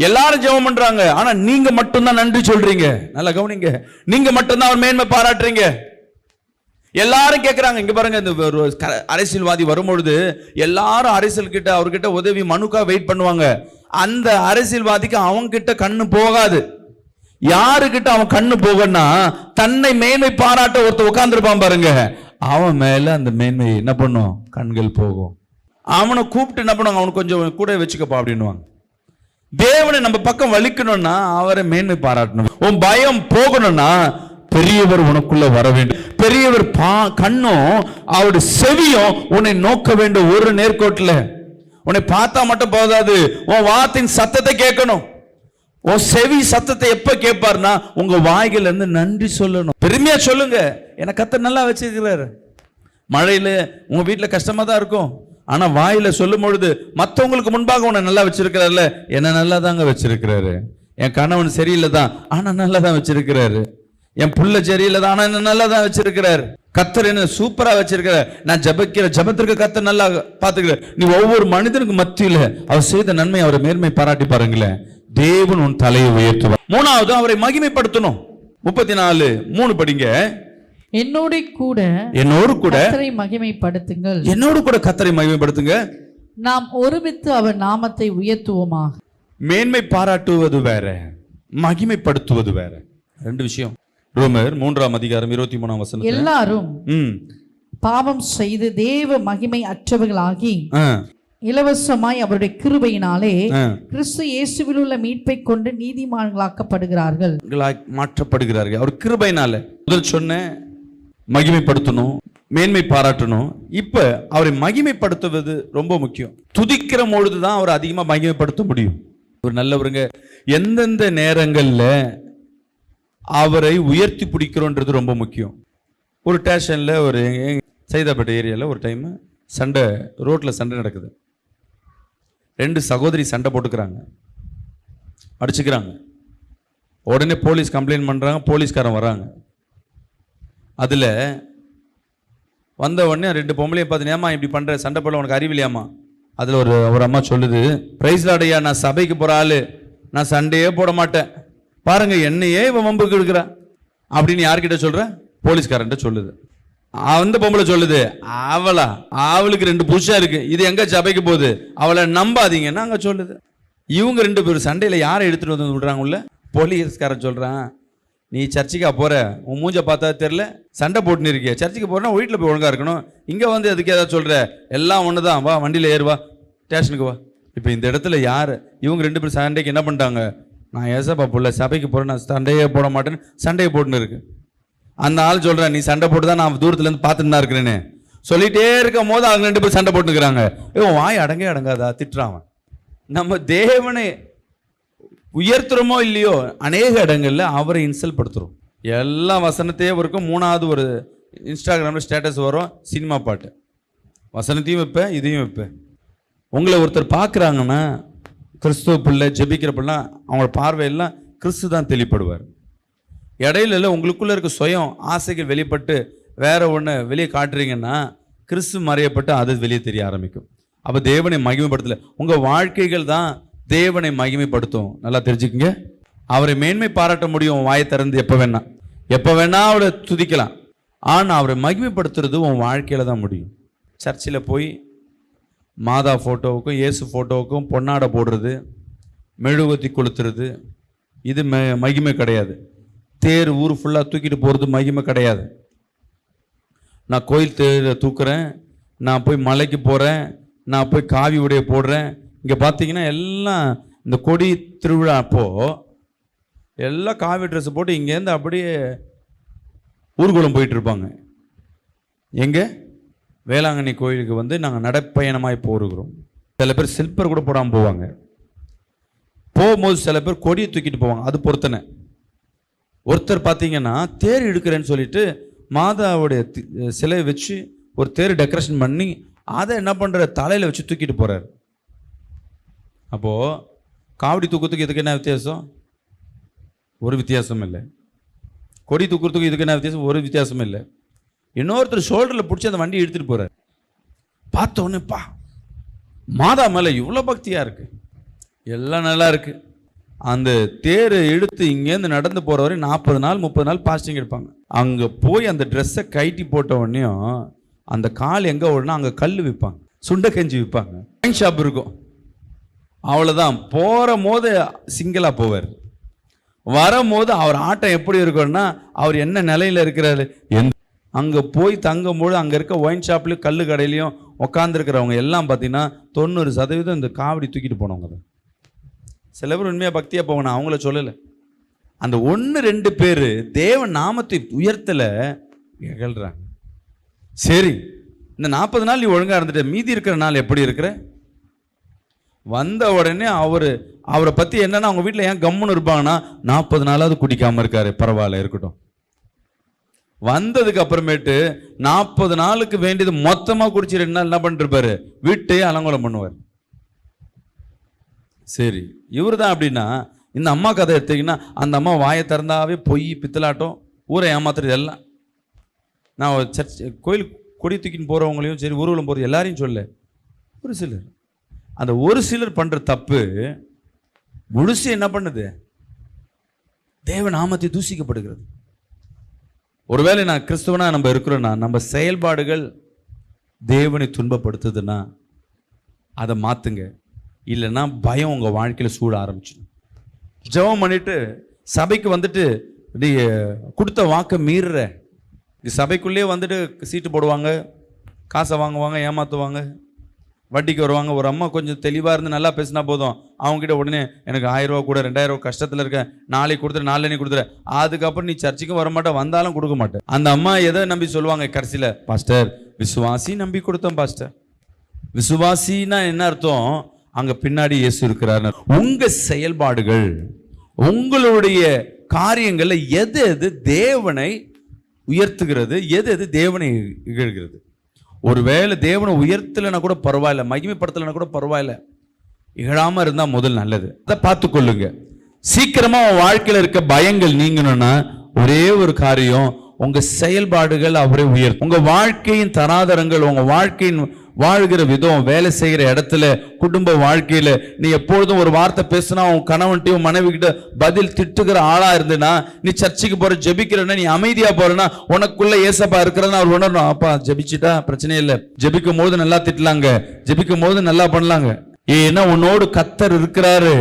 எல்லாரும் ஜெபம் பண்றாங்க, ஆனா நீங்க மட்டும்தான் நன்றி சொல்றீங்க. நல்லா கவனிங்க, நீங்க மட்டும்தான் அவர் மேன்மை பாராட்டுறீங்க. எல்லாரும் கேட்கிறாங்க. இங்க பாருங்க, இந்த அரசியல்வாதி வரும்பொழுது எல்லாரும் அரசியல் கிட்ட அவர்கிட்ட உதவி மனுக்கா வெயிட் பண்ணுவாங்க. அந்த அரசியல்வாதிக்கு அவங்க கிட்ட கண்ணு போகாது. யாருக்கிட்ட அவன் கண்ணு போகன்னா, தன்னை மேன்மை பாராட்ட ஒருத்தர் உட்கார்ந்துருப்பான் பாருங்க, அவன் மேல அந்த மேன்மை என்ன பண்ணும், கண்கள் போகும். அவனை கூப்பிட்டு என்ன பண்ணுவாங்க, அவனுக்கு கொஞ்சம் கூட வச்சுக்கப்பா அப்படின்னுவாங்க. தேவனை நம்ம பக்கம் வலிக்கணும்னா அவரை மேன்மை பாராட்டணும். உன் பயம் போகணும்னா பெரியவர் உனக்குள்ள வர வேண்டும். பெரியவர் கண்ணும் அவருடைய செவியும் உன்னை நோக்க வேண்டும். ஒரு நேர்கோட்டில் உன்னை பார்த்தா மட்டும் போதாது, உன் வார்த்தையின் சத்தத்தை கேட்கணும். உன் செவி சத்தத்தை எப்ப கேட்பார்னா உங்க வாய்கள் இருந்து நன்றி சொல்லணும். பெருமையா சொல்லுங்க, எனக்கு கர்த்தர் நல்லா வச்சிருக்கிறாரு. மழையில உங்க வீட்டுல கஷ்டமா தான் இருக்கும், ஆனா வாயில சொல்லும் பொழுது மற்றவங்களுக்கு முன்பாக உன்னை நல்லா வச்சிருக்கிறாருல, என்ன நல்லா தாங்க வச்சிருக்கிறாரு. என் கணவன் சரியில்லை தான், ஆனா நல்லா தான் வச்சிருக்கிறாரு. என் புள்ள சரியில்லை தான், ஆனா என்ன நல்லா தான் வச்சிருக்கிறாரு. கர்த்தர் என்ன சூப்பரா வச்சிருக்கிற. நான் ஜெபிக்கிற ஜெபத்திற்கு கர்த்தர் நல்லா பாத்துக்கிற. நீ ஒவ்வொரு மனிதனுக்கு மத்தியில அவர் செய்த நன்மை, அவரை மேன்மை பாராட்டி பாருங்களேன், தேவன் உன் தலையை உயர்த்துவார். 3வது அவரை மகிமைப்படுத்தணும். 34:3 படிங்க. என்னோடு கூட கர்த்தரை மகிமைப்படுத்துங்கள். என்னோடு கூட கர்த்தரை மகிமைப்படுத்துங்க. நாம் ஒருமித்து அவர் நாமத்தை உயர்த்துவோமாக. மேன்மை பாராட்டுவது வேற, மகிமைப்படுத்துவது வேற, 2 விஷயம். ரோமர் 3:23 எல்லாரும் பாவம் செய்து தேவ மகிமை அற்றவர்களாகி இலவசமாய் அவருடைய கிருபையினாலே கிறிஸ்து இயேசுவில் உள்ள மீட்பை கொண்டு நீதிமான்களாக்கப்படுகிறார்கள், மாற்றப்படுகிறார்கள். அவர் கிருபையினால முதல் சொன்ன மகிமைப்படுத்தணும், மேன்மை பாராட்டணும். இப்ப அவரை மகிமைப்படுத்துவது ரொம்ப முக்கியம். துதிக்கிற பொழுதுதான் அவரை அதிகமா மகிமைப்படுத்த முடியும். ஒரு நல்லவருங்க. எந்தெந்த நேரங்கள்ல அவரை உயர்த்தி பிடிக்கிறோன்றது ரொம்ப முக்கியம். ஒரு ஸ்டேஷன்ல ஒரு சைதாப்பேட்டை ஏரியாவில் ஒரு டைம் சண்டை, ரோட்டில் சண்டை நடக்குது. 2 சகோதரி சண்டை போட்டுக்கிறாங்க, அடிச்சுக்கிறாங்க. உடனே போலீஸ் கம்ப்ளைண்ட் பண்ணுறாங்க, போலீஸ்காரன் வராங்க. அதில் வந்த உடனே 2 பொம்பளையும் பார்த்து, ஏமா இப்படி பண்ணுற, சண்டை போட உனக்கு அறிவில்லையாமா? அதில் ஒரு அம்மா சொல்லுது, பிரைஸ் லாடையா, நான் சபைக்கு போகிற ஆள், நான் சண்டையே போட மாட்டேன், பாருங்க என்னையே இவன் வம்புக்கு எடுக்கிறா அப்படின்னு யார்கிட்ட சொல்ற? போலீஸ்காரன்ட்ட சொல்லுது. அந்த பொம்பளை சொல்லுது, அவளுக்கு 2 புருஷா இருக்கு, இது எங்க சபைக்கு போகுது, அவளை நம்பாதீங்கன்னா அங்க சொல்லுது. இவங்க 2 பேரும் சண்டையில யாரை எடுத்துட்டு வந்து விடுறாங்க உள்ள? போலீஸ்காரன் சொல்றான், நீ சர்ச்சுக்கா போற, உன் மூஞ்ச பார்த்தா தெரியல, சண்டை போட்டுன்னு இருக்கிய, சர்ச்சுக்கு போறனா வீட்டில் போய் ஒழுங்கா இருக்கணும், இங்க வந்து எதுக்கு ஏதாவது சொல்ற, எல்லாம் ஒண்ணுதான், வா வண்டியில ஏறுவா, ஸ்டேஷனுக்கு வா. இப்போ இந்த இடத்துல யாரு? இவங்க 2 பேரும் சண்டைக்கு என்ன பண்ணிட்டாங்க? நான் ஏசப்பா புள்ள, சபைக்கு போறேன், நான் சண்டையே போட மாட்டேன்னு சண்டையை போட்டுன்னு இருக்கு. அந்த ஆள் சொல்றேன், நீ சண்டை போட்டு தான் நான் தூரத்துல இருந்து பார்த்துட்டு தான் இருக்கிறேன்னு சொல்லிட்டே இருக்கும் போது அவங்க 2 பேரும் சண்டை போட்டுக்கிறாங்க. இவன் வாய் அடங்காதா, திட்டுறான். நம்ம தேவனை உயர்த்துறோமோ இல்லையோ, அநேக இடங்கள்ல அவரை இன்சல்ட் படுத்துறோம். எல்லா வசனத்தையும் இருக்கும். 3வது ஒரு இன்ஸ்டாகிராமில் ஸ்டேட்டஸ் வரும், சினிமா பாட்டு, வசனத்தையும் வைப்பேன், இதையும் வைப்பேன். உங்களை ஒருத்தர் பார்க்குறாங்கன்னா, கிறிஸ்துவ பிள்ளை, ஜெபிக்கிற பிள்ளை, அவங்களோட பார்வையெல்லாம் கிறிஸ்து தான் தெளிப்படுவார். இடையில உங்களுக்குள்ள இருக்க சுயம் ஆசைகள் வெளிப்பட்டு வேற ஒன்று வெளியே காட்டுறீங்கன்னா, கிறிஸ்து மறையப்பட்டு அது வெளியே தெரிய ஆரம்பிக்கும். அப்போ தேவனை மகிமைப்படுத்தல, உங்கள் வாழ்க்கைகள் தான் தேவனை மகிமைப்படுத்தும். நல்லா தெரிஞ்சுக்கங்க. அவரை மேன்மை பாராட்ட முடியும் வாயை திறந்து, எப்போ வேணா அவரை துதிக்கலாம். ஆனால் அவரை மகிமைப்படுத்துறது உன் வாழ்க்கையில தான் முடியும். சர்ச்சில் போய் மாதா ஃபோட்டோவுக்கும் இயேசு ஃபோட்டோவுக்கும் பொன்னாடை போடுறது, மெழுகுவத்தி கொளுத்துறது, இது மகிமை கிடையாது. தேர் ஊர் ஃபுல்லாக தூக்கிட்டு போகிறது மகிமை கிடையாது. நான் கோயில் தேரை தூக்குறேன், நான் போய் மலைக்கு போகிறேன், நான் போய் காவி உடைய போடுறேன். இங்கே பார்த்தீங்கன்னா எல்லாம் இந்த கொடி திருவிழா அப்போது எல்லாம் காவி ட்ரெஸ் போட்டு இங்கேருந்து அப்படியே ஊர்வலம் போயிட்டு இருப்பாங்க. எங்கே? வேளாங்கண்ணி கோயிலுக்கு வந்து நாங்கள் நடைப்பயணமாய் போகிறோம். சில பேர் சில்பர் கூட போடாமல் போவாங்க. போகும்போது சில பேர் கொடியை தூக்கிட்டு போவாங்க, அது பொறுத்தனை. ஒருத்தர் பார்த்தீங்கன்னா தேர் இழுக்கிறேன்னு சொல்லிட்டு மாதாவுடைய சிலையை வச்சு ஒரு தேர் டெக்கரேஷன் பண்ணி அதை என்ன பண்ணுற, தலையில் வச்சு தூக்கிட்டு போகிறார். அப்போது காவடி தூக்கத்துக்கு இதுக்கு என்ன வித்தியாசம்? ஒரு வித்தியாசம் இல்லை. கொடி தூக்குறதுக்கு இதுக்கு என்ன வித்தியாசம்? ஒரு வித்தியாசம் இல்லை. இன்னொருத்தர் ஷோல்டரில் பிடிச்சி அந்த வண்டியை எடுத்துகிட்டு போகிறார். பார்த்தோன்னேப்பா, மாதா மேலே இவ்வளோ பக்தியாக இருக்குது, எல்லாம் நல்லா இருக்குது. அந்த தேரை எடுத்து இங்கேருந்து நடந்து போகிற வரை 40 நாள் 30 நாள் பாஸ்டிங் எடுப்பாங்க. அங்கே போய் அந்த ட்ரெஸ்ஸை கைட்டி போட்ட உடனேயும் அந்த கால் எங்கே ஓடுனா அங்கே கல் விற்பாங்க, சுண்டை கஞ்சி விற்பாங்க, ஒயின் ஷாப் இருக்கும். அவ்வளோதான். போகிற போது சிங்கிளாக போவார், வரும்போது அவர் ஆட்டம் எப்படி இருக்குன்னா அவர் என்ன நிலையில் இருக்கிறாரு. அங்கே போய் தங்கும்போது அங்கே இருக்க ஒயின் ஷாப்லேயும் கல் கடையிலையும் உட்காந்துருக்கிறவங்க எல்லாம் பார்த்தீங்கன்னா 90% இந்த காவடி தூக்கிட்டு போனவங்க தான். சில பேர் உண்மையாக பக்தியாக போகணும், அவங்கள சொல்லலை. அந்த 1-2 பேர் தேவ நாமத்தை உயர்த்தலை, இகழ்றாங்க. சரி, இந்த 40 நாள் நீ ஒழுங்காக இருந்துட்ட, மீதி இருக்கிற நாள் எப்படி இருக்கிற? வந்த உடனே அவரை பற்றி என்னன்னா, அவங்க வீட்டில் ஏன் கம்முன்னு இருப்பாங்கன்னா, 40 நாளாவது குடிக்காமல் இருக்காரு, பரவாயில்ல இருக்கட்டும். வந்ததுக்கு அப்புறமேட்டு 40 நாளுக்கு வேண்டியது மொத்தமாக குடிச்சு 2 நாள் என்ன பண்ணிருப்பாரு, வீட்டையே அலங்கோலம் பண்ணுவார். சரி, இவர் தான் அப்படின்னா இந்த அம்மா கதை எடுத்தீங்கன்னா, அந்த அம்மா வாயை திறந்தாவே பொய் பித்தலாட்டம், ஊரை ஏமாத்துறது எல்லாம். நான் சர்ச் கோயில் கொடி தூக்கின்னு போகிறவங்களையும் சரி, ஊர்வலம் போகிறது எல்லாரையும் சொல்ல, ஒரு சிலர், அந்த ஒரு சிலர் பண்ணுற தப்பு முழுசு என்ன பண்ணுது, தேவ நாமத்தை தூசிக்கப்படுகிறது. ஒருவேளை நான் கிறிஸ்துவனா நம்ம இருக்கிறோன்னா, நம்ம செயல்பாடுகள் தேவனை துன்பப்படுத்துதுன்னா அதை மாற்றுங்க. இல்லைன்னா பயம் உங்கள் வாழ்க்கையில் சூட ஆரம்பிச்சிடும். ஜெபம் பண்ணிட்டு சபைக்கு வந்துட்டு நீ கொடுத்த வாக்கை மீறுற, சபைக்குள்ளேயே வந்துட்டு சீட்டு போடுவாங்க, காசை வாங்குவாங்க, ஏமாற்றுவாங்க, வட்டிக்கு வருவாங்க. ஒரு அம்மா கொஞ்சம் தெளிவாக இருந்து நல்லா பேசினா போதும், அவங்ககிட்ட உடனே எனக்கு 1000 ரூபா கூட, 2000 ரூபா கஷ்டத்தில் இருக்கேன், நாளைக்கு கொடுத்துரு, நாளைக்கு கொடுத்துரு. அதுக்கப்புறம் நீ சர்ச்சுக்கும் வரமாட்டேன், வந்தாலும் கொடுக்க மாட்டேன். அந்த அம்மா எதை நம்பி சொல்லுவாங்க கடைசியில், பாஸ்டர் விசுவாசி நம்பி கொடுத்தோம் பாஸ்டர். விசுவாசின்னா என்ன அர்த்தம்? அங்க பின்னாடி இயேசு இருக்கிறார். உங்க செயல்பாடுகள், உங்களுடைய காரியங்கள்ல எது எது தேவனை உயர்த்துகிறது, எது எது தேவனை இகழ்கிறது. ஒருவேளை தேவனை உயர்த்தலைன்னா கூட பரவாயில்ல, மகிமைப்படுத்தலைன்னா கூட பரவாயில்ல, இகழாம இருந்தா முதல் நல்லது. அதை பார்த்து கொள்ளுங்க. சீக்கிரமா உன் வாழ்க்கையில இருக்க பயங்கள் நீங்கணும்னா ஒரே ஒரு காரியம், உங்க செயல்பாடுகள் அவரை உயர்த்தும். உங்க வாழ்க்கையின் தராதரங்கள், உங்க வாழ்க்கையின் வாழ்கிற விதம், வேலை செய்கிற இடத்துல, குடும்ப வாழ்க்கையில நீ எப்பொழுதும் ஒரு வார்த்தை பேசினா உன் கணவன்ட்டையும் மனைவி கிட்ட பதில் திட்டுகிற ஆளா இருந்துன்னா, நீ சர்ச்சுக்கு போற ஜெபிக்கிறன்னா, நீ அமைதியா போறனா, உனக்குள்ள ஏசப்பா இருக்கிறன்னா அவர் உணரணும். அப்பா ஜெபிச்சுட்டா பிரச்சனை இல்லை, ஜெபிக்கும் போது நல்லா திட்டலாங்க, ஜெபிக்கும் போது நல்லா பண்ணலாங்க. ஏன்னா உன்னோடு கர்த்தர் இருக்கிறாரு,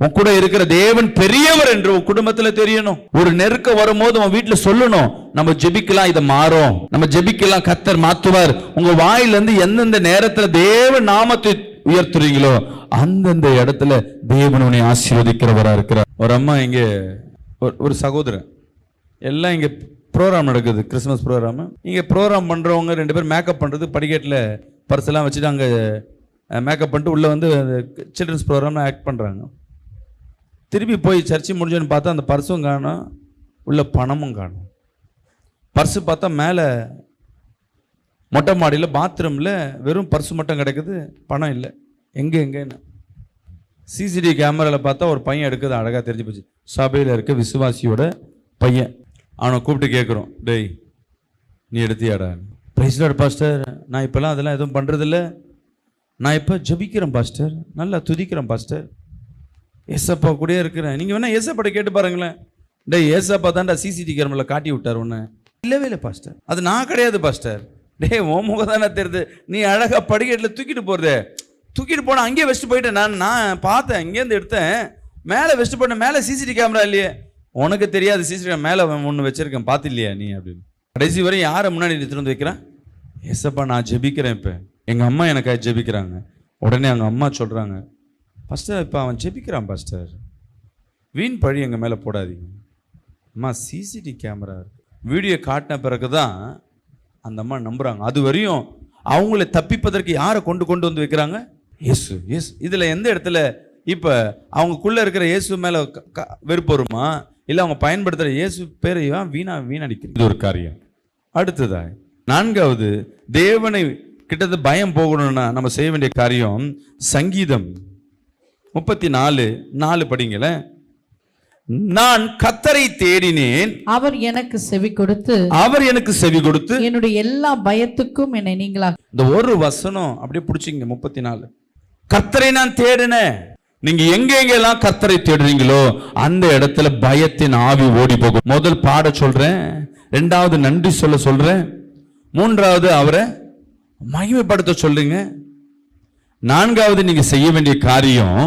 உன் கூட இருக்கிற தேவன் பெரியவர் என்று உன் குடும்பத்துல தெரியணும். ஒரு நெருக்கம் வரும்போது உன் வீட்டுல சொல்லணும், நம்ம ஜெபிக்கலாம், இதை மாறும், நம்ம ஜெபிக்கலாம், கர்த்தர் மாத்துவார். உங்க வாயிலிருந்து எந்தெந்த நேரத்துல தேவன் நாமத்தை உயர்த்துறீங்களோ அந்தந்த இடத்துல தேவன் உன்னை ஆசீர்வதிக்கிறவரா இருக்கிறார். ஒரு அம்மா இங்க, ஒரு சகோதரன், எல்லாம் இங்க ப்ரோக்ராம் நடக்குது, கிறிஸ்துமஸ் ப்ரோக்ராம். இங்க ப்ரோக்ராம் பண்றவங்க 2 பேர் மேக்கப் பண்றது, படிக்கட்டில் பர்ஸ் எல்லாம் வச்சுட்டு அங்க மேக்கப் பண்ணிட்டு உள்ள வந்து சில்ட்ரன்ஸ் ப்ரோக்ராம் ஆக்ட் பண்றாங்க. திருப்பி போய் சர்ச்சை முடிஞ்சோன்னு பார்த்தா அந்த பர்ஸும் காணும், உள்ள பணமும் காணும். பர்ஸு பார்த்தா மேலே மொட்டை மாடியில் பாத்ரூமில் வெறும் பர்ஸு மட்டும் கிடக்குது, பணம் இல்லை. எங்கேன்னு சிசிடிவி கேமராவில் பார்த்தா ஒரு பையன் எடுக்குது, அழகாக தெரிஞ்சு போச்சு, சபையில் இருக்க விசுவாசியோட பையன். அவனை கூப்பிட்டு கேட்குறோம், டேய் நீ எடுத்தியாடா? பிரைஸ் லார்ட் பாஸ்டர், நான் இப்போல்லாம் அதெல்லாம் எதுவும் பண்ணுறதில்ல, நான் இப்போ ஜெபிக்கிறேன் பாஸ்டர், நல்லா துதிக்கிறேன் பாஸ்டர், ஏசப்பா கூட இருக்கிறேன். நீங்கள் வேணா ஏசப்பாட்ட கேட்டு பாருங்களேன். டே ஏசப்பா தான்டா சிசிடிவி கேமராவில் காட்டி விட்டார் ஒன்று. இல்லவே இல்லை பாஸ்டர், அது நான் கிடையாது பாஸ்டர். டே ஓ முகம் தானே தெரியுது, நீ அழகாக படிக்கட்டில் தூக்கிட்டு போகிறதே, தூக்கிட்டு போனால் அங்கேயே வச்சுட்டு போயிட்டேன், நான் பார்த்தேன், இங்கேருந்து எடுத்தேன், மேலே வச்சுட்டு போட்டேன், மேலே சிசிடிவி கேமரா இல்லையே. உனக்கு தெரியாது, சிசிடிவி கேமரா மேலே ஒன்று வச்சிருக்கேன், பார்த்து இல்லையா நீ அப்படின்னு. கடைசி வரையும் யாரை முன்னாடி எடுத்துகிட்டு வந்து வைக்கிறேன்? ஏசப்பா நான் ஜெபிக்கிறேன், இப்போ எங்கள் அம்மா எனக்காக ஜெபிக்கிறாங்க. உடனே அவங்க அம்மா சொல்கிறாங்க, பாஸ்டர் இப்போ அவன் ஜெபிக்கிறான் பாஸ்டர், வீண் பழி எங்கள் மேலே போடாதீங்க. அம்மா சிசிடிவி கேமரா வீடியோ காட்டின பிறகு தான் அந்த அம்மா நம்புகிறாங்க. அது வரையும் அவங்கள தப்பிப்பதற்கு யாரை கொண்டு வந்து வைக்கிறாங்க? இயேசு. இதில் எந்த இடத்துல இப்போ அவங்களுக்குள்ளே இருக்கிற இயேசு மேலே வெறுப்பு வருமா, இல்லை அவங்க பயன்படுத்துகிற இயேசு பேரையும் வீணடிக்கிறது. இது ஒரு காரியம். அடுத்ததா 4வது, தேவனை கிட்டத்தட்ட பயம் போகணும்னா நம்ம செய்ய வேண்டிய காரியம், சங்கீதம் 34:4 படிங்கள. நான் கர்த்தரை தேடினேன், அவர் எனக்கு செவி கொடுத்து என்னுடைய எல்லா பயத்துக்கும் என்னை நீங்களா. இந்த ஒரு வசனம் அப்படியே பிடிச்சிங்க. 34, கர்த்தரை நான் தேடினேன். நீங்க எங்கெல்லாம் கர்த்தரை தேடுறீங்களோ அந்த இடத்துல பயத்தின் ஆவி ஓடி போகும். முதல் பாட சொல்றேன், 2வது நன்றி சொல்றேன், 3வது அவரை மகிமைப்படுத்த சொல்லுங்க, 4வது நீங்க செய்ய வேண்டிய காரியம்,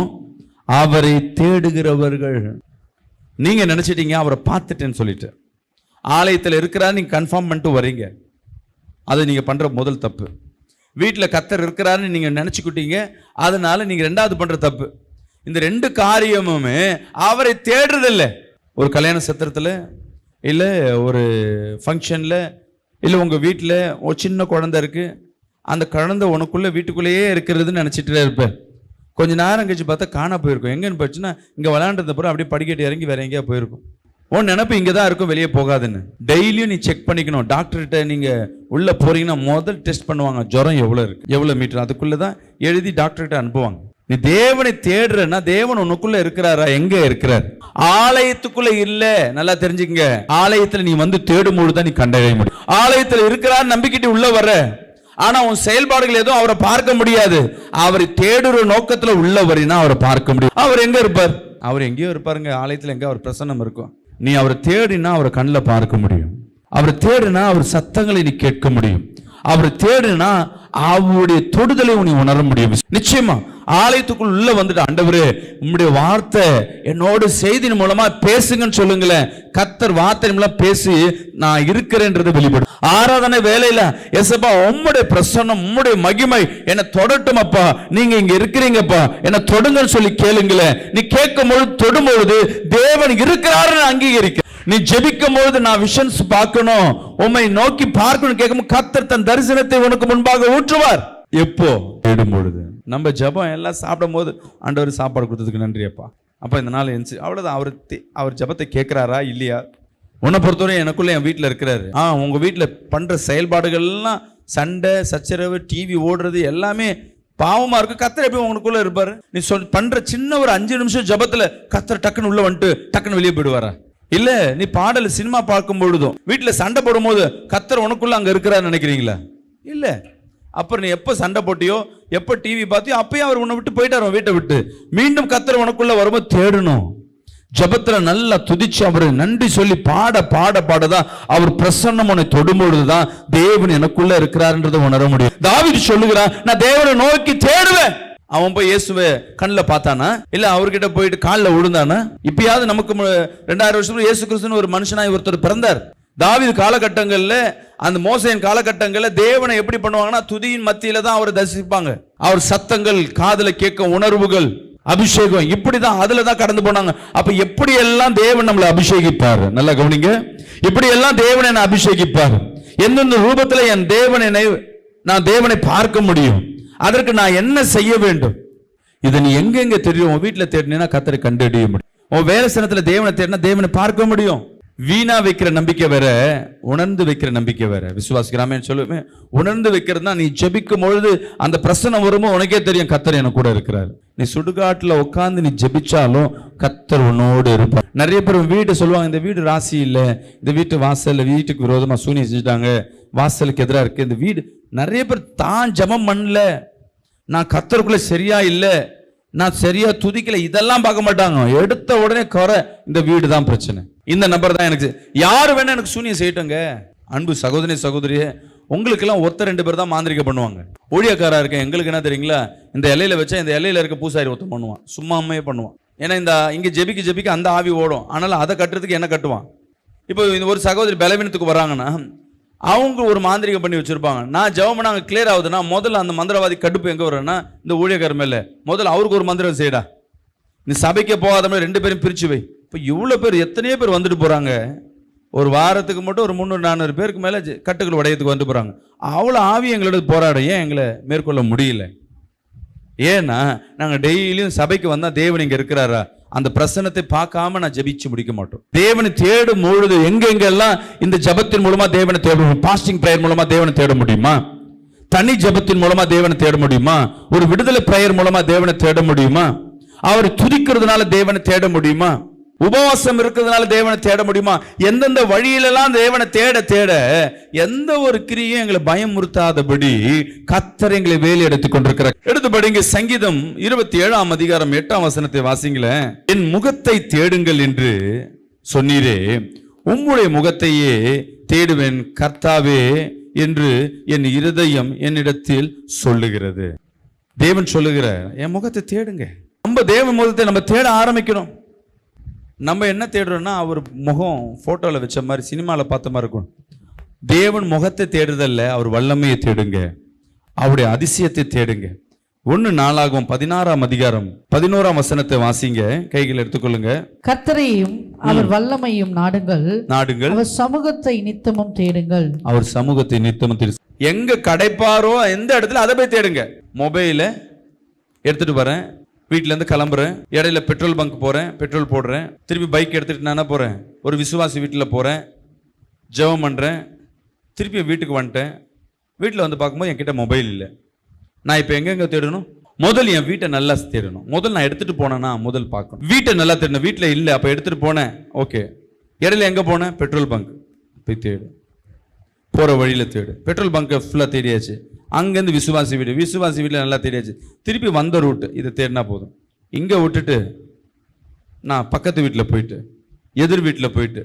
அவரை தேடுகிறவர்கள். நீங்க நினைச்சிட்டீங்க அவரை பார்த்துட்டேன்னு சொல்லிட்டு ஆலயத்தில் இருக்கிறார் நீங்க கன்ஃபார்ம் பண்ணிட்டு வரீங்க, அது நீங்க பண்ற முதல் தப்பு. வீட்டில் கர்த்தர் இருக்கிறாருன்னு நீங்க நினைச்சுக்கிட்டீங்க, அதனால நீங்க 2வது பண்ற தப்பு. இந்த 2 காரியமுமே அவரை தேடுறதில்லை. ஒரு கல்யாண சத்திரத்தில், இல்லை ஒரு ஃபங்க்ஷனில், இல்லை உங்க வீட்டில் ஒரு சின்ன குழந்தை இருக்கு, அந்த குழந்தை உனக்குள்ள வீட்டுக்குள்ளேயே இருக்கிறதுன்னு நினைச்சிட்டே இருப்பேன். கொஞ்ச நேரம் கழிச்சு பார்த்தா காணா போயிருக்கும். எங்கன்னு போச்சுன்னா இங்க விளையாண்டது பிறகு அப்படியே படிக்கட்டு இறங்கி வேற எங்கேயா போயிருக்கும். உன் நினைப்பு இங்கே தான் இருக்கும், வெளியே போகாதுன்னு. டெய்லியும் நீ செக் பண்ணிக்கணும். டாக்டர்கிட்ட நீங்க உள்ள போறீங்கன்னா முதல் டெஸ்ட் பண்ணுவாங்க, ஜுரம் எவ்வளவு இருக்கு, எவ்வளவு மீட்டர், அதுக்குள்ளதான் எழுதி டாக்டர்கிட்ட அனுப்புவாங்க. நீ தேவனை தேடுறன்னா தேவன் உனக்குள்ள இருக்கிறாரா? எங்க இருக்கிறார்? ஆலயத்துக்குள்ள இல்ல, நல்லா தெரிஞ்சுக்கங்க. ஆலயத்துல நீ வந்து தேடும் பொழுதுதான் நீ கண்டறிய முடியும். ஆலயத்துல இருக்கிறார் நம்பிக்கிட்டு உள்ள வர, ஆனா உன் செயல்பாடுகள் எதுவும் அவரை பார்க்க முடியாது. அவரை தேடுற நோக்கத்துல உள்ள வரினா அவரை பார்க்க முடியும். அவர் எங்க இருப்பார்? அவர் எங்கேயோ இருப்பாருங்க, ஆலயத்துல எங்க அவர் பிரசன்னம் இருக்கும். நீ அவரை தேடினா அவரை கண்ணில் பார்க்க முடியும். அவரை தேடினா அவர் சத்தங்களை நீ கேட்க முடியும். அவரை தேடினா அவருடைய தொடுதலை நீ உணர முடியும். நிச்சயமா ஆலயத்துக்குள் உள்ள வந்துட்டு, ஆண்டவரே உம்முடைய வார்த்தை என்னோட செய்தியின் மூலமா பேசுங்கன்னு சொல்லுங்களேன். கர்த்தர் வார்த்தை மூலம் பேசி நான் இருக்கிறேன்றது வெளிப்படும். ஆராதனை வேலையில எசப்பா உம்முடைய பிரசன்னம், உம்முடைய மகிமை என்னை தொடட்டும் அப்பா, நீங்க இங்க இருக்கிறீங்கப்பா, என்னை தொடுங்கன்னு சொல்லி கேளுங்களேன். நீ கேட்கும் பொழுது, தொடும் பொழுது தேவன் இருக்கிறாருன்னு அங்கீகரிக்க. நீ ஜெபிக்கும் பொழுது நான் விஷன்ஸ் பார்க்கணும், உம்மை நோக்கி பார்க்கணும் கேட்கும், கர்த்தர் தன் தரிசனத்தை உனக்கு முன்பாக ஊற்றுவார். எப்போ? தேடும் பொழுது. நம்ம ஜெபம் எல்லாம் சாப்பிடும் போது ஆண்டவர் சாப்பாடு கொடுத்ததுக்கு நன்றி அப்பா, அப்போ இந்த நாள் எந்திச்சு அவ்வளோதான். அவர் ஜெபத்தை கேட்குறாரா இல்லையா? உன்னை பொறுத்தவரை எனக்குள்ள என் வீட்டில் இருக்கிறாரு. உங்கள் வீட்டில் பண்ணுற செயல்பாடுகள்லாம் சண்டை சச்சரவு, டிவி ஓடுறது எல்லாமே பாவமாக இருக்கு. கர்த்தர் எப்படி உங்களுக்குள்ள இருப்பாரு? நீ பண்ற சின்ன ஒரு 5 நிமிஷம் ஜெபத்துல கர்த்தர் டக்குன்னு உள்ள வந்துட்டு டக்குன்னு வெளியே போயிடுவாரா? இல்ல, நீ பாடல் சினிமா பார்க்கும் பொழுதும் வீட்டுல சண்டை போடும் போது கர்த்தர் உனக்குள்ள அங்க இருக்கிறாரு நினைக்கிறீங்களா? இல்ல. அப்புறம் நீ எப்ப சண்டை போட்டியோ, எப்ப டிவி பார்த்தியோ, அப்பயும் அவர் உன்னை விட்டு போயிட்டாரு வீட்டை விட்டு. மீண்டும் கர்த்தர் உனக்குள்ள வரும்போது தேடணும். ஜபத்துல நல்லா துதிச்சு அவரை நன்றி சொல்லி பாடதான் அவர் பிரசன்னம் உன்னை தொடும்பொழுதுதான் தேவன் எனக்குள்ள இருக்கிறார்ன்றதை உணர முடியும். தாவீது சொல்லுகிறான், நான் தேவனை நோக்கி தேடுவேன். அவன் போய் இயேசுவை கண்ணில் பார்த்தானா? இல்ல அவர்கிட்ட போயிட்டு காலில் விழுந்தானா? இப்பயாவது நமக்கு 2000 வருஷம் இயேசு கிறிஸ்துன்னு ஒரு மனுஷனாய் ஒருத்தர் பிறந்தார். தாவீது காலகட்டங்கள்ல, அந்த மோசேயின் காலகட்டங்கள்ல தேவனை எப்படி பண்ணுவாங்கன்னா துதியின் மத்தியில தான் அவரை தரிசிப்பாங்க. அவர் சத்தங்கள் காதுல கேட்க, உணர்வுகள், அபிஷேகம், இப்படிதான் அதுலதான் கடந்து போனாங்க. அப்ப எப்படி எல்லாம் தேவன் நம்மளை அபிஷேகிப்பார்? நல்லா கவனிங்க. இப்படி எல்லாம் தேவன் என்னை அபிஷேகிப்பார். எந்தெந்த ரூபத்துல நான் தேவனை பார்க்க முடியும்? அதற்கு நான் என்ன செய்ய வேண்டும்? இதை நீ எங்கெங்க தெரியும்? உன் வீட்டுல தேடினா கர்த்தரை கண்டறிய முடியும். உன் வேலை ஸ்தலத்துல தேவனை தேடினா தேவனை பார்க்க முடியும். வீணா வைக்கிற நம்பிக்கை வேற, உணர்ந்து வைக்கிற நம்பிக்கை வேற. விசுவாசிக்கிறாமே சொல்லுவேன். உணர்ந்து வைக்கிறதுனா நீ ஜெபிக்கும் பொழுது அந்த பிரச்சனை வரும்போது உனக்கே தெரியும் கர்த்தர் எனக்கு கூட இருக்கிறார். நீ சுடுகாட்டுல உட்காந்து நீ ஜெபிச்சாலும் கர்த்தர் உன்னோடு இருப்பார். நிறைய பேர் வீடு சொல்லுவாங்க, இந்த வீடு ராசி இல்லை, இந்த வீட்டு வாசல்ல வீட்டுக்கு விரோதமா சூனியம் செஞ்சுட்டாங்க, வாசலுக்கு எதிராக இருக்கு இந்த வீடு. நிறைய பேர் தான் ஜெபம் பண்ணல, நான் கர்த்தருக்குள்ள சரியா இல்லை, நான் சரியா துதிக்கல, இதெல்லாம் பார்க்க மாட்டாங்க. எடுத்த உடனே குறை, இந்த வீடு தான் பிரச்சனை, இந்த நபர் தான் எனக்கு. யாரு வேணா எனக்கு சூனியம் செய்யட்டுங்க. அன்பு சகோதரி சகோதரியே, உங்களுக்கு எல்லாம் 1-2 பேர் தான் மாந்திரிக்க பண்ணுவாங்க. ஊழியக்காரா இருக்க எங்களுக்கு என்ன தெரியுங்களா? இந்த இலையில வச்சா இந்த இலையில இருக்க பூசாரி ஒருத்தன் பண்ணுவான், சும்மாமே பண்ணுவான். ஏன்னா இந்த இங்க ஜெபிக்க அந்த ஆவி ஓடும். ஆனாலும் அதை கட்டுறதுக்கு என்ன கட்டுவான். இப்போ ஒரு சகோதரி பலவீனத்துக்கு வராங்கன்னா அவங்க ஒரு மாந்திரிகம் பண்ணி வச்சிருப்பாங்க. நான் ஜெபம் பண்ண அங்கே கிளியர் ஆகுதுன்னா முதல்ல அந்த மந்திரவாதி கடுப்பு எங்கே வரும்னா இந்த ஊழியக்கார மேலே முதல்ல அவருக்கு ஒரு மந்திரம் செய்யடா, நீ சபைக்கே போகாத மாதிரி 2 பேரும் பிரிச்சு வை. இப்போ இவ்வளோ பேர், எத்தனையோ பேர் வந்துட்டு போகிறாங்க. ஒரு வாரத்துக்கு மட்டும் ஒரு 300-400 பேருக்கு மேலே கட்டுக்கள் உடையத்துக்கு வந்து போகிறாங்க. அவ்வளோ ஆவி எங்களோட போராட ஏன் எங்களை மேற்கொள்ள முடியல? ஏன்னா நாங்கள் டெய்லியும் சபைக்கு வந்தால் தேவன் இங்கே இருக்கிறாரா, அந்த பிரசன்னத்தை பார்க்காம நான் ஜெபிச்சு முடிக்க மாட்டோம். தேவனை தேடும் பொழுது எங்கெங்கெல்லாம் இந்த ஜபத்தின் மூலமா தேவனை தேட முடியும். பாஸ்டிங் பிரேயர் மூலமா தேவனை தேட முடியுமா? தனி ஜபத்தின் மூலமா தேவனை தேட முடியுமா? ஒரு விடுதலை பிரேயர் மூலமா தேவனை தேட முடியுமா? அவர் துதிக்கிறதுனால தேவனை தேட முடியுமா? உபவாசம் இருக்கிறதுனால தேவனை தேட முடியுமா? எந்தெந்த வழியிலெல்லாம் தேவனை தேட எந்த ஒரு கிரியும் எங்களை பயமுறுத்தாதபடி கர்த்தர் எங்களை வேலை எடுத்துக் கொண்டிருக்கிறார். எடுத்து படிங்க சங்கீதம் 27ஆம் அதிகாரம் 8ஆம் வசனத்தை வாசிங்களேன். என் முகத்தை தேடுங்கள் என்று சொன்னீரே, உம்முடைய முகத்தையே தேடுவேன் கர்த்தாவே என்று என் இருதயம் என்னிடத்தில் சொல்லுகிறது. தேவன் சொல்லுகிறார், என் முகத்தை தேடுங்க. நம்ம தேவன் முகத்தை நம்ம தேட ஆரம்பிக்கணும். நம்ம என்ன தேடுறோம்னா அவர் முகம் போட்டோவில் வச்ச மாதிரி சினிமாவில் பார்த்த மாதிரி இருக்கும். தேவன் முகத்தை தேடுதல்ல, அவர் வல்லமையை தேடுங்க, அவருடைய அதிசயத்தை தேடுங்க. 1 நாளாகும் 16ஆம் அதிகாரம் 11ஆம் வசனத்தை வாசிங்க, கைகள் எடுத்துக்கொள்ளுங்க. கர்த்தரையும் அவர் வல்லமையும் நாடுங்கள், அவர் சமூகத்தை நித்தமும் தேடுங்கள். அவர் சமூகத்தை நித்தமும் தேடு. எங்க கிடைப்பாரோ எந்த இடத்துல அதை போய் தேடுங்க. மொபைல எடுத்துட்டு வரேன், வீட்டிலேருந்து கிளம்புறேன், இடையில பெட்ரோல் பங்க் போகிறேன், பெட்ரோல் போடுறேன், திருப்பி பைக் எடுத்துகிட்டு நான் என்ன போகிறேன், ஒரு விசுவாசி வீட்டில் போகிறேன், ஜெபம் பண்ணுறேன், திருப்பி வீட்டுக்கு வந்துட்டேன். வீட்டில் வந்து பார்க்கும்போது என்கிட்ட மொபைல் இல்லை. நான் இப்போ எங்கெங்கே தேடணும்? முதல் என் வீட்டை நல்லா தேடணும். முதல் நான் எடுத்துகிட்டு போனேன்னா முதல் பார்க்கணும். வீட்டை நல்லா தேடணும். வீட்டில் இல்லை, அப்போ எடுத்துகிட்டு போனேன், ஓகே. இடையில எங்கே போனேன்? பெட்ரோல் பங்க் போய் தேடு, போகிற வழியில் தேடு. பெட்ரோல் பங்கை ஃபுல்லாக தேடியாச்சு. அங்கேருந்து விசுவாசி வீட்டில் நல்லா தேடியாச்சு. திருப்பி வந்த ரூட்டு இதை தேடினா போதும். இங்கே விட்டுட்டு நான் பக்கத்து வீட்டில் போயிட்டு, எதிர் வீட்டில் போயிட்டு,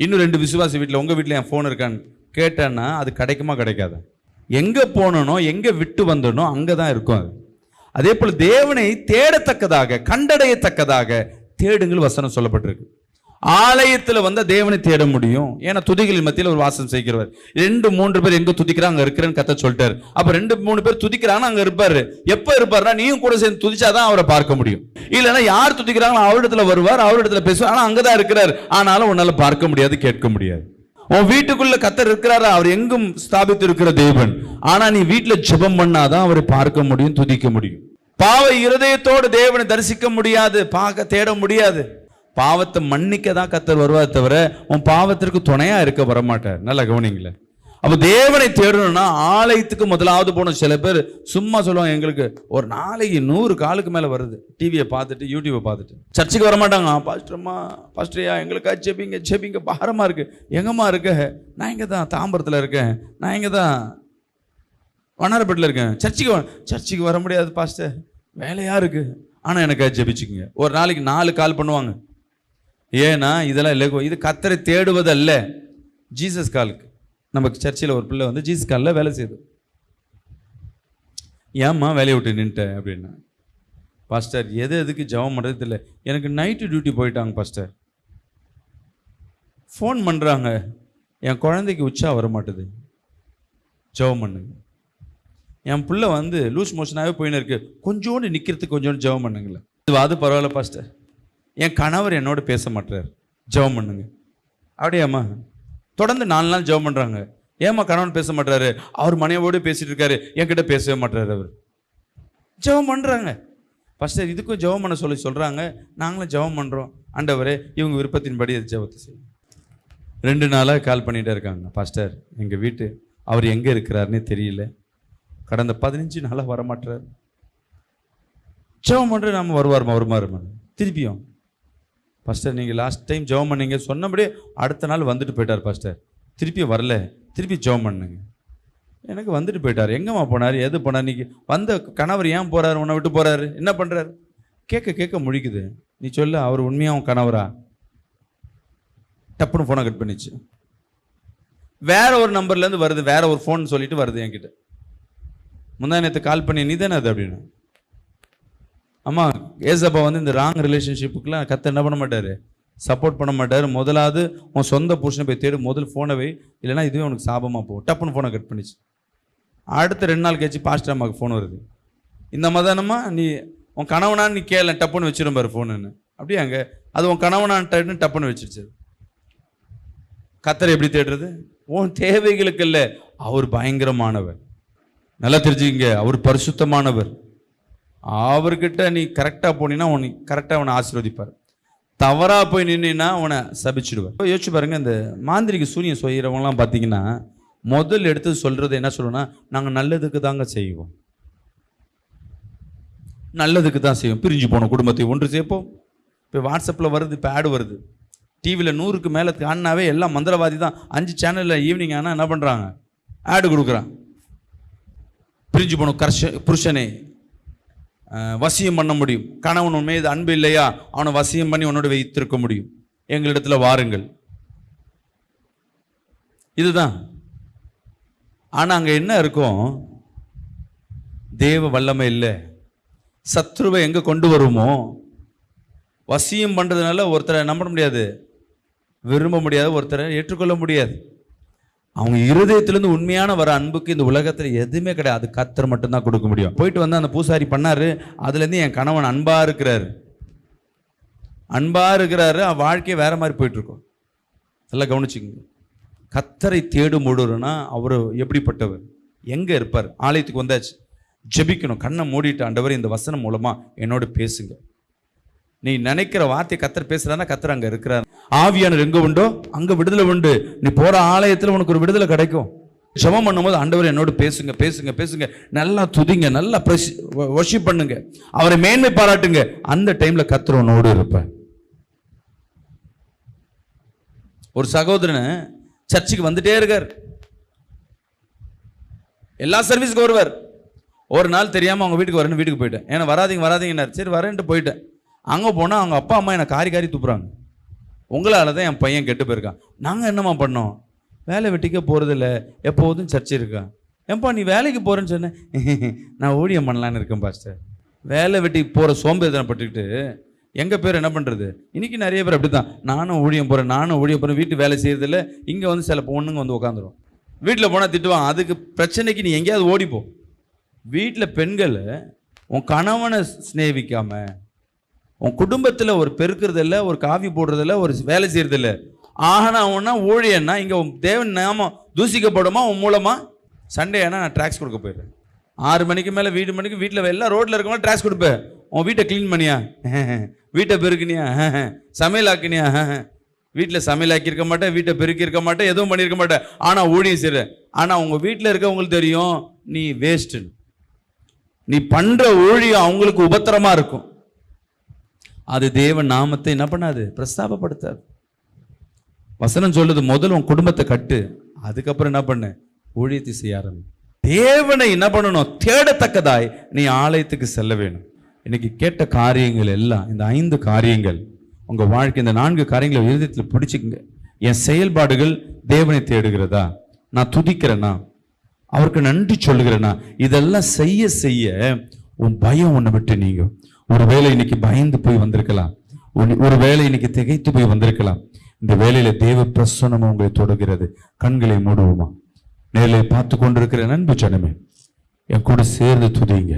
இன்னும் 2 விசுவாசி வீட்டில், உங்கள் வீட்டில் என் ஃபோன் இருக்கான்னு கேட்டேன்னா அது கிடைக்குமா கிடைக்காது? எங்கே போனனோ எங்கே விட்டு வந்தனோ அங்கே தான் இருக்கும் அது. அதே போல் தேவனை தேடத்தக்கதாக, கண்டடையத்தக்கதாக தேடுங்கள் வசனம் சொல்லப்பட்டிருக்கு. ஆலயத்தில் வந்த தேவனை தேட முடியும். ஏன்னா துதிகளின் மத்தியில் ஒரு வாசம் செய்கிறவர். 2-3 பேர் எங்க துதிக்கிறாங்க அங்க இருக்கிறேன்னு கர்த்தர் சொல்லிட்டாரு. அப்ப 2-3 பேர் துதிக்கிறாங்க அங்க இருப்பாரு. எப்ப இருப்பாருன்னா நீயும் கூட சேர்ந்து துதிச்சாதான் அவரை பார்க்க முடியும். இல்லைன்னா யார் துதிக்கிறாங்களோ அவரிடத்துல வருவார், அவரிடத்துல பேசுவார். ஆனா அங்கதான் இருக்கிறார், ஆனாலும் உன்னால பார்க்க முடியாது, கேட்க முடியாது. உன் வீட்டுக்குள்ள கர்த்தர் இருக்கிறாரா? அவர் எங்கும் ஸ்தாபித்து இருக்கிற தேவன். ஆனா நீ வீட்டுல ஜெபம் பண்ணாதான் அவரை பார்க்க முடியும், துதிக்க முடியும். பாவ இருதயத்தோடு தேவனை தரிசிக்க முடியாது, பார்க்க தேட முடியாது. பாவத்தை மன்னிக்க தான் கர்த்தர் வருவார் தவிர உன் பாவத்திற்கு துணையா இருக்க வரமாட்டார். நல்லா கவனிங்களேன். அப்ப தேவனை தேடணும்னா ஆலயத்துக்கு முதலாவது போகணும். சில பேர் சும்மா சொல்லுவாங்க, எங்களுக்கு ஒரு நாளைக்கு 100 காலுக்கு மேல வருது, டிவியை பார்த்துட்டு யூடியூபை பார்த்துட்டு. சர்ச்சுக்கு வரமாட்டாங்க. பாஸ்டர்மா, பாஸ்டரியா எங்களுக்கா ஜெபிங்க ஜெபிங்க, பாரமா இருக்கு. எங்கம்மா இருக்க? நான் இங்கே தான் தாம்பரத்தில் இருக்கேன், நான் இங்கே தான் வண்ணாரப்பேட்டில் இருக்கேன். சர்ச்சுக்கு வர முடியாது பாஸ்டர், வேலையா இருக்கு. ஆனால் எனக்கா ஜெபிச்சுக்குங்க. ஒரு நாளைக்கு 4 கால் பண்ணுவாங்க. ஏன்னா இதெல்லாம் இல்லை, இது கர்த்தரை தேடுவது அல்ல, ஜீசஸ் காலுக்கு. நமக்கு சர்ச்சில் ஒரு பிள்ளை வந்து ஜீசஸ் காலில் வேலை செய்யுது. ஏம்மா வேலையை விட்டு நின்ட்டேன் அப்படின்னா, பாஸ்டர் எதுக்கு ஜெபம் பண்ணுறது இல்லை, எனக்கு நைட்டு டியூட்டி போயிட்டாங்க பாஸ்டர். ஃபோன் பண்ணுறாங்க, என் குழந்தைக்கு உச்சா வர மாட்டுது, ஜெபம் பண்ணுங்க. என் பிள்ளை வந்து லூஸ் மோஷனாகவே போயின்னு இருக்கு, கொஞ்சோண்டு நிற்கிறதுக்கு கொஞ்சோண்டு ஜெபம் பண்ணுங்களேன். அது பரவாயில்ல பாஸ்டர், என் கணவர் என்னோட பேச மாட்டார், ஜெபம் பண்ணுங்க. அப்படியாம்மா? தொடர்ந்து 4 நாள் ஜெபம் பண்ணுறாங்க. ஏம்மா கணவன் பேச மாட்டாரு? அவர் மனைவியோடு பேசிட்டு இருக்காரு, என்கிட்ட பேசவே மாட்டாரு. அவர் ஜெபம் பண்ணுறாங்க. பாஸ்டர் இதுக்கும் ஜெபம் பண்ண சொல்கிறாங்க. நாங்களும் ஜெபம் பண்ணுறோம். ஆண்டவரே இவங்க விருப்பத்தின்படி ஜெபத்தை செய்யும். 2 நாளாக கால் பண்ணிகிட்டே இருக்காங்க. பாஸ்டர் எங்கள் வீட்டு அவர் எங்கே இருக்கிறாருன்னே தெரியல, கடந்த 15 நாளாக வரமாட்டார். ஜெபம் பண்ணுற நம்ம வருவாருமா திருப்பியும். பாஸ்டர் நீங்கள் லாஸ்ட் டைம் ஜெபம் பண்ணீங்க, சொன்னபடியே அடுத்த நாள் வந்துட்டு போயிட்டார் பாஸ்டர், திருப்பியும் வரல, திருப்பி ஜெபம் பண்ணுங்க. எனக்கு வந்துட்டு போயிட்டார். எங்கம்மா போனார், எது போனார்? இன்னைக்கு வந்த கணவர் ஏன் போகிறாரு, உன்னை விட்டு போகிறாரு, என்ன பண்ணுறாரு? கேட்க முழிக்குது. நீ சொல்ல, அவர் உண்மையாக உன் கணவரா? டப்புன்னு ஃபோனை கட் பண்ணிச்சு. வேற ஒரு நம்பர்லேருந்து வருது, வேற ஒரு ஃபோன் சொல்லிட்டு வருது என்கிட்ட. முந்தா நேற்று கால் பண்ணி, நீ தானே அது அப்படின்னு. அம்மா ஏசப்பா வந்து இந்த ராங் ரிலேஷன்ஷிப்புக்கெலாம் கர்த்தர் என்ன பண்ண மாட்டார், சப்போர்ட் பண்ண மாட்டார். முதலாவது உன் சொந்த புருஷனை போய் தேடு, முதல் ஃபோனை வை, இல்லைனா இதுவே உனக்கு சாபமாக போகும். டப்புன்னு ஃபோனை கட் பண்ணிச்சு. அடுத்த 2 நாள் கழிச்சு பாஸ்டர் அம்மாவுக்கு ஃபோன் வருது. இந்த மதானம்மா நீ உன் கணவனான்னு நீ கேள, டப்புன்னு வச்சிருப்பாரு ஃபோனுன்னு. அப்படியே அங்கே அது உன் கணவனான்ட்டு டப்புன்னு வச்சிருச்சு. கர்த்தரை எப்படி தேடுறது? உன் தேவைகளுக்கு இல்லை, அவர் பயங்கரமானவர். நல்லா தெரிஞ்சுக்கங்க, அவர் பரிசுத்தமானவர். அவர்கிட்ட நீ கரெக்டாக போனீங்கன்னா உனக்கு கரெக்டாக அவனை ஆசீர்வதிப்பார். தவறாக போய் நின்னா உன்னை சபிச்சிடுவார். யோசிச்சு பாருங்க, இந்த மாந்திரிக சூனியம் செய்கிறவங்களாம் பார்த்தீங்கன்னா முதல் எடுத்து சொல்றது என்ன சொல்லுன்னா, நாங்கள் நல்லதுக்கு தாங்க செய்வோம், நல்லதுக்கு தான் செய்வோம், பிரிஞ்சு போனோம் குடும்பத்தை ஒன்று சேர்ப்போம். இப்போ வாட்ஸ்அப்பில் வருது, இப்போ ஆடு வருது, டிவியில் 100க்கு மேலே காணாவே எல்லாம் மந்திரவாதி தான். 5 சேனலில் ஈவினிங் ஆனால் என்ன பண்ணுறாங்க, ஆடு கொடுக்குறான். பிரிஞ்சு போனோம் புருஷனே வசியம் பண்ண முடியும், கணவன் உன் மீது அன்பு இல்லையா, அவனை வசியம் பண்ணி உன்னோட வைத்திருக்க முடியும், எங்களிடத்துல வாருங்கள். இதுதான். ஆனா அங்க என்ன இருக்கும், தேவ வல்லமை இல்லை. சத்ருவை எங்க கொண்டு வருமோ, வசியம் பண்றதுனால ஒருத்தரை நம்ப முடியாது, விரும்ப முடியாது, ஒருத்தரை ஏற்றுக்கொள்ள முடியாது. அவங்க இருதயத்திலிருந்து உண்மையான வர அன்புக்கு இந்த உலகத்தில் எதுவுமே கிடையாது, அது கர்த்தர் மட்டும்தான் கொடுக்க முடியும். போயிட்டு வந்து அந்த பூசாரி பண்ணாரு, அதுலேருந்து என் கணவன் அன்பா இருக்கிறாரு, வாழ்க்கையை வேற மாதிரி போயிட்டு இருக்கோம். எல்லாம் கவனிச்சுங்க. கர்த்தரை தேடும் முடுனா அவர் எப்படிப்பட்டவர், எங்க இருப்பார்? ஆலயத்துக்கு வந்தாச்சு, ஜெபிக்கணும், கண்ணை மூடிட்டு ஆண்டவர் இந்த வசனம் மூலமா என்னோட பேசுங்க. நீ நினைக்கிற வார்த்தை கர்த்தர் பேசுறானா, கர்த்தர் அங்க இருக்கிறார். ஆவியானவர் எங்க உண்டோ அங்க விடுதலை உண்டு. நீ போற ஆலயத்துல உனக்கு ஒரு விடுதலை கிடைக்கும். ஜெபம் பண்ணும்போது ஆண்டவர் என்னோட பேசுங்க பேசுங்க பேசுங்க, நல்லா துதிங்க, நல்லா வொர்ஷிப் பண்ணுங்க, அவரை மேன்மை பாராட்டுங்க. அந்த டைம்ல கர்த்தர் உன்னோடு இருப்பார். ஒரு சகோதரன் சர்ச்சுக்கு வந்துட்டே இருக்கார், எல்லா சர்வீஸ்க்கு வருவார். ஒரு நாள் தெரியாம அவங்க வீட்டுக்கு வரேன்னு வீட்டுக்கு போயிட்டேன். ஏன்னா வராதீங்கன்னாரு. சரி வரேன்ட்டு போயிட்டேன். அங்கே போனால் அவங்க அப்பா அம்மா என்னை காரி துப்புறாங்க. உங்களால் தான் என் பையன் கெட்டு போயிருக்கான். நாங்கள் என்னம்மா பண்ணோம், வேலை வெட்டிக்க போகிறதில்ல, எப்போதும் சர்ச்சை இருக்கா. ஏன்பா நீ வேலைக்கு போகிறேன்னு சொன்னேன், நான் ஊழியம் பண்ணலான்னு இருக்கேன் பாஸ்டர். வேலை வெட்டி போகிற சோம்பேறித்தனப்பட்டுக்கிட்டு எங்கள் பேர் என்ன பண்ணுறது? இன்றைக்கி நிறைய பேர் அப்படி தான், நானும் ஊழியம் போகிறேன், வீட்டு வேலை செய்கிறதில்ல. இங்கே வந்து சில பொண்ணுங்க வந்து உட்காந்துரும், வீட்டில் போனால் திட்டுவாங்க. அதுக்கு பிரச்சனைக்கு நீ எங்கேயாவது ஓடிப்போ. வீட்டில் பெண்கள் உன் கணவனை ஸ்நேகிக்காம, உன் குடும்பத்தில் ஒரு பெருக்கிறதில்ல, ஒரு காஃபி போடுறதில்ல, ஒரு வேலை செய்யறதில்ல, ஆனா உன்னா ஊழியன்னா இங்க தேவன் நாமம் தூசிக்கப்படுமா உன் மூலமா? சண்டே ஆனா நான் ட்ராக்ஸ் கொடுக்க போயிடுறேன். 6 மணிக்கு மேலே வீட்டில் எல்லாம் ரோட்டில் இருக்கவங்க ட்ராக்ஸ் கொடுப்பேன். உன் வீட்டை க்ளீன் பண்ணியா, வீட்டை பெருக்கினியா, சமையல் ஆக்கினியா? வீட்டில் சமையல் ஆக்கியிருக்க மாட்டேன், வீட்டை பெருக்கி இருக்க மாட்டேன், எதுவும் பண்ணியிருக்க மாட்டேன். ஆனால் ஊழியம் செய்கிறேன். ஆனால் உங்கள் வீட்டில் இருக்கவங்களுக்கு தெரியும் நீ வேஸ்ட்டு. நீ பண்ணுற ஊழியம் அவங்களுக்கு உபத்திரமா இருக்கும். அது தேவன் நாமத்தை என்ன பண்ணாது, பிரஸ்தாபப்படுத்தாது. வசனம் சொல்லுது, முதல்ல உன் குடும்பத்தை கட்டு, அதுக்கப்புறம் என்ன பண்ணு, ஊழியத்தை செய்ய ஆரம்பி. தேவனை என்ன பண்ணணும், தேடத்தக்கதாய் நீ ஆலயத்துக்கு செல்ல வேணும். இன்னைக்கு கேட்ட காரியங்கள் எல்லாம், இந்த 5 காரியங்கள் உங்க வாழ்க்கை, இந்த 4 காரியங்களை இருதயத்தில் பிடிச்சிக்கங்க. என் செயல்பாடுகள் தேவனை தேடுகிறதா, நான் துதிக்கிறேனா, அவருக்கு நன்றி சொல்லுகிறேனா, இதெல்லாம் செய்ய செய்ய உன் பயம் உன்னை விட்டு நீங்க. ஒருவேளை இன்னைக்கு பயந்து போய் வந்திருக்கலாம், ஒருவேளை இன்னைக்கு திகைத்து போய் வந்திருக்கலாம். இந்த வேளையில தேவ பிரசன்னம் உங்களை தொடுகிறது. கண்களை மூடுவோமா? நேரில் பார்த்து கொண்டிருக்கிற நண்பு ஜனமே, என் கூட சேர்ந்து துதிங்க,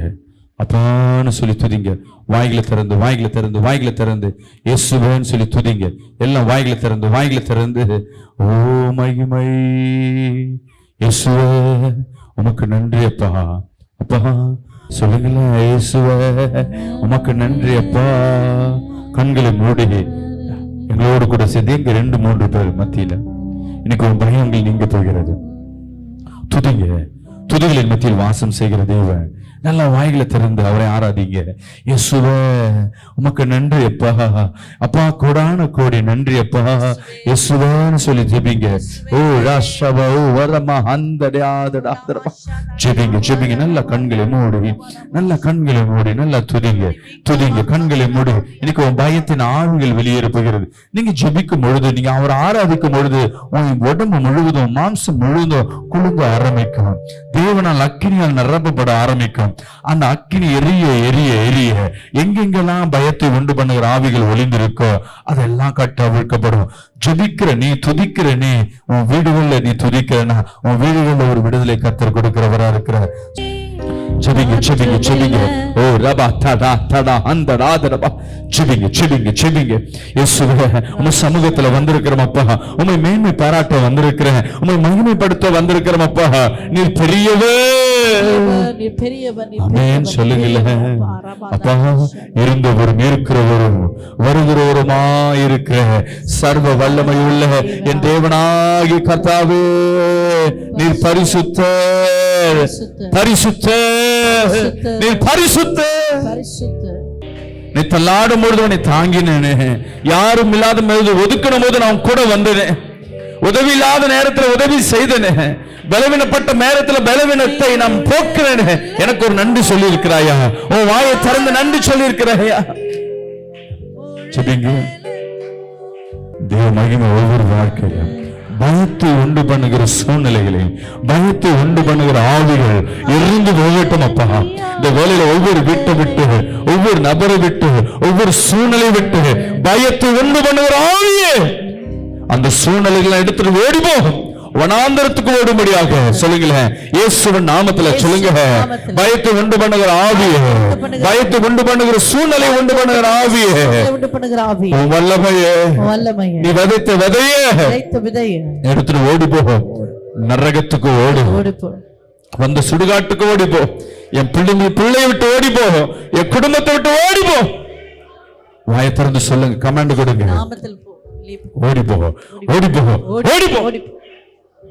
அப்பான்னு சொல்லி துதிங்க. வாய்களை திறந்து வாய்களை திறந்து வாய்களை திறந்து இயேசுவேன்னு சொல்லி துதிங்க. எல்லாம் வாய்களை திறந்து வாய்களை திறந்து, ஓ மகிமை இயேசுவே உமக்கு நன்றி அப்பா. அப்பா சொல்லுங்களேன், இயேசுவே உமக்கு நன்றி அப்பா. கண்களை மூடி எங்களோடு கூட சேர்ந்து எங்க 2-3 பேர் மத்தியில இன்னைக்கு உன் பயங்கள் நீங்க போகிறது. துதிங்க. துதிகளின் மத்தியில் வாசம் செய்கிற தேவன். நல்லா வாய்களை திறந்து அவரை ஆராதிங்க. இயேசுவே உமக்கு நன்றி அப்பா. அப்பா கோடான கோடி நன்றி அப்பா. இயேசுவேன்னு சொல்லி ஜெபிங்க. ஓ ராஷவா ஓ வரமா அந்தடாதடா ஜெபிங்க ஜெபிங்க. நல்ல கண்களை மூடி, நல்ல கண்களை மூடி, நல்லா துதிங்க துதிங்க. கண்களை மூடி. இன்னைக்கு உன் பயத்தின் ஆவிகள் வெளியேற போகிறது. நீங்க ஜெபிக்கும் பொழுது, நீங்க அவரை ஆராதிக்கும் பொழுது உன் உடம்பு முழுவதும், மாம்சம் முழுவதும் குழுங்க ஆரம்பிக்கும். தேவனால் அக்கினியால் நிரப்பப்பட ஆரம்பிக்கும். அந்த அக்கினி எரிய எரிய எரிய எங்கெங்கெல்லாம் பயத்தை உண்டு பண்ணுகிற ஆவிகள் ஒளிந்திருக்கோ அதெல்லாம் கட்டவிழ்க்கப்படும். ஜெபிக்கிற நீ, துதிக்கிற நீ, உன் வீடுகள்ல நீ துதிக்கிறனா, உன் வீடுகள்ல ஒரு விடுதலை கர்த்தர் கொடுக்கிறவரா இருக்கிறார். ஜெபிங்க ஜெபிங்க ஜெபிங்க. ஓ ரபா தடா தடா அந்தடா தடா ஜெபிங்க ஜெபிங்க ஜெபிங்க. இயேசுவே உங்க சமூகத்துல வந்திருக்கிறோம் அப்பா. உம்மை மேன்மை பாராட்ட வந்திருக்கிறேன், உம்மை மகிமைப்படுத்த வந்திருக்கிறோம் அப்பா. நீ பெரியவே ஆமென் சொல்லுங்களேன் அப்பா. இருந்தவரும் இருக்கிறவரும் வருகிறவருமா இருக்கிற சர்வ வல்லமை உள்ள என் தேவனாகி கர்த்தாவே, நீர் பரிசுத்த பரிசுத்த நீர் பரிசுத்த. நீ தள்ளாடும் பொழுது உன்னை தாங்கினேனே, யாரும் இல்லாத போது ஒதுக்கணும் போது நான் கூட வந்தேன், உதவி இல்லாத நேரத்தில் உதவி செய்தனே, பலவீனப்பட்ட நேரத்தில் பலவீனத்தை நான் போக்குறேன். எனக்கு ஒரு நன்றி சொல்லி இருக்கிறாயா? உன் வாயை திறந்து நன்றி சொல்லி இருக்கிறாயா? சொல்லுங்க. தேவ மகிமை ஒவ்வொரு வாழ்க்கையிலும் பயத்தை உண்டு பண்ணுகிற சூழ்நிலைகளையும், பயத்தை உண்டு பண்ணுகிற ஆவிகள் இருந்து போகட்டும் அப்பா. இந்த வேலையில ஒவ்வொரு வீட்டை விட்டு, ஒவ்வொரு நபரை விட்டு, ஒவ்வொரு சூழ்நிலை விட்டு பயத்தை உண்டு பண்ணுகிற ஆவியே அந்த சூழ்நிலைகளை எடுத்துட்டு ஓடி போகும். வனாந்தரத்துக்கு ஓடும்படியாக சொல்லுங்களேன். இயேசுவின் நாமத்துல சொல்லுங்க. பயத்தை உண்டு பண்ணுகிற ஆவியே, பயத்தை உண்டு பண்ணுகிற சூழ்நிலை உண்டு பண்ணுகிற ஆவியே, வல்லமையே, நீ விதைத்த விதையே எடுத்துட்டு ஓடி போகும். நரகத்துக்கு ஓடி, வந்து சுடுகாட்டுக்கு ஓடி போ. என் பிள்ளையை விட்டு ஓடி போகும், என் குடும்பத்தை விட்டு ஓடி போ. வாயை திறந்து சொல்லுங்க, கமாண்ட் கொடுங்க. ஓடி போ ஓடி போ ஓடி போ.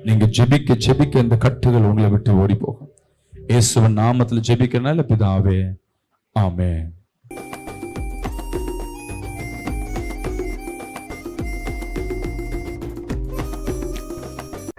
நீங்க ஜெபிக்க ஜெபிக்க இந்த கட்டுகள் உங்களை விட்டு ஓடி போகும். இயேசுவின் நாமத்தில் ஜெபிக்கிறனால பிதாவே, ஆமென்.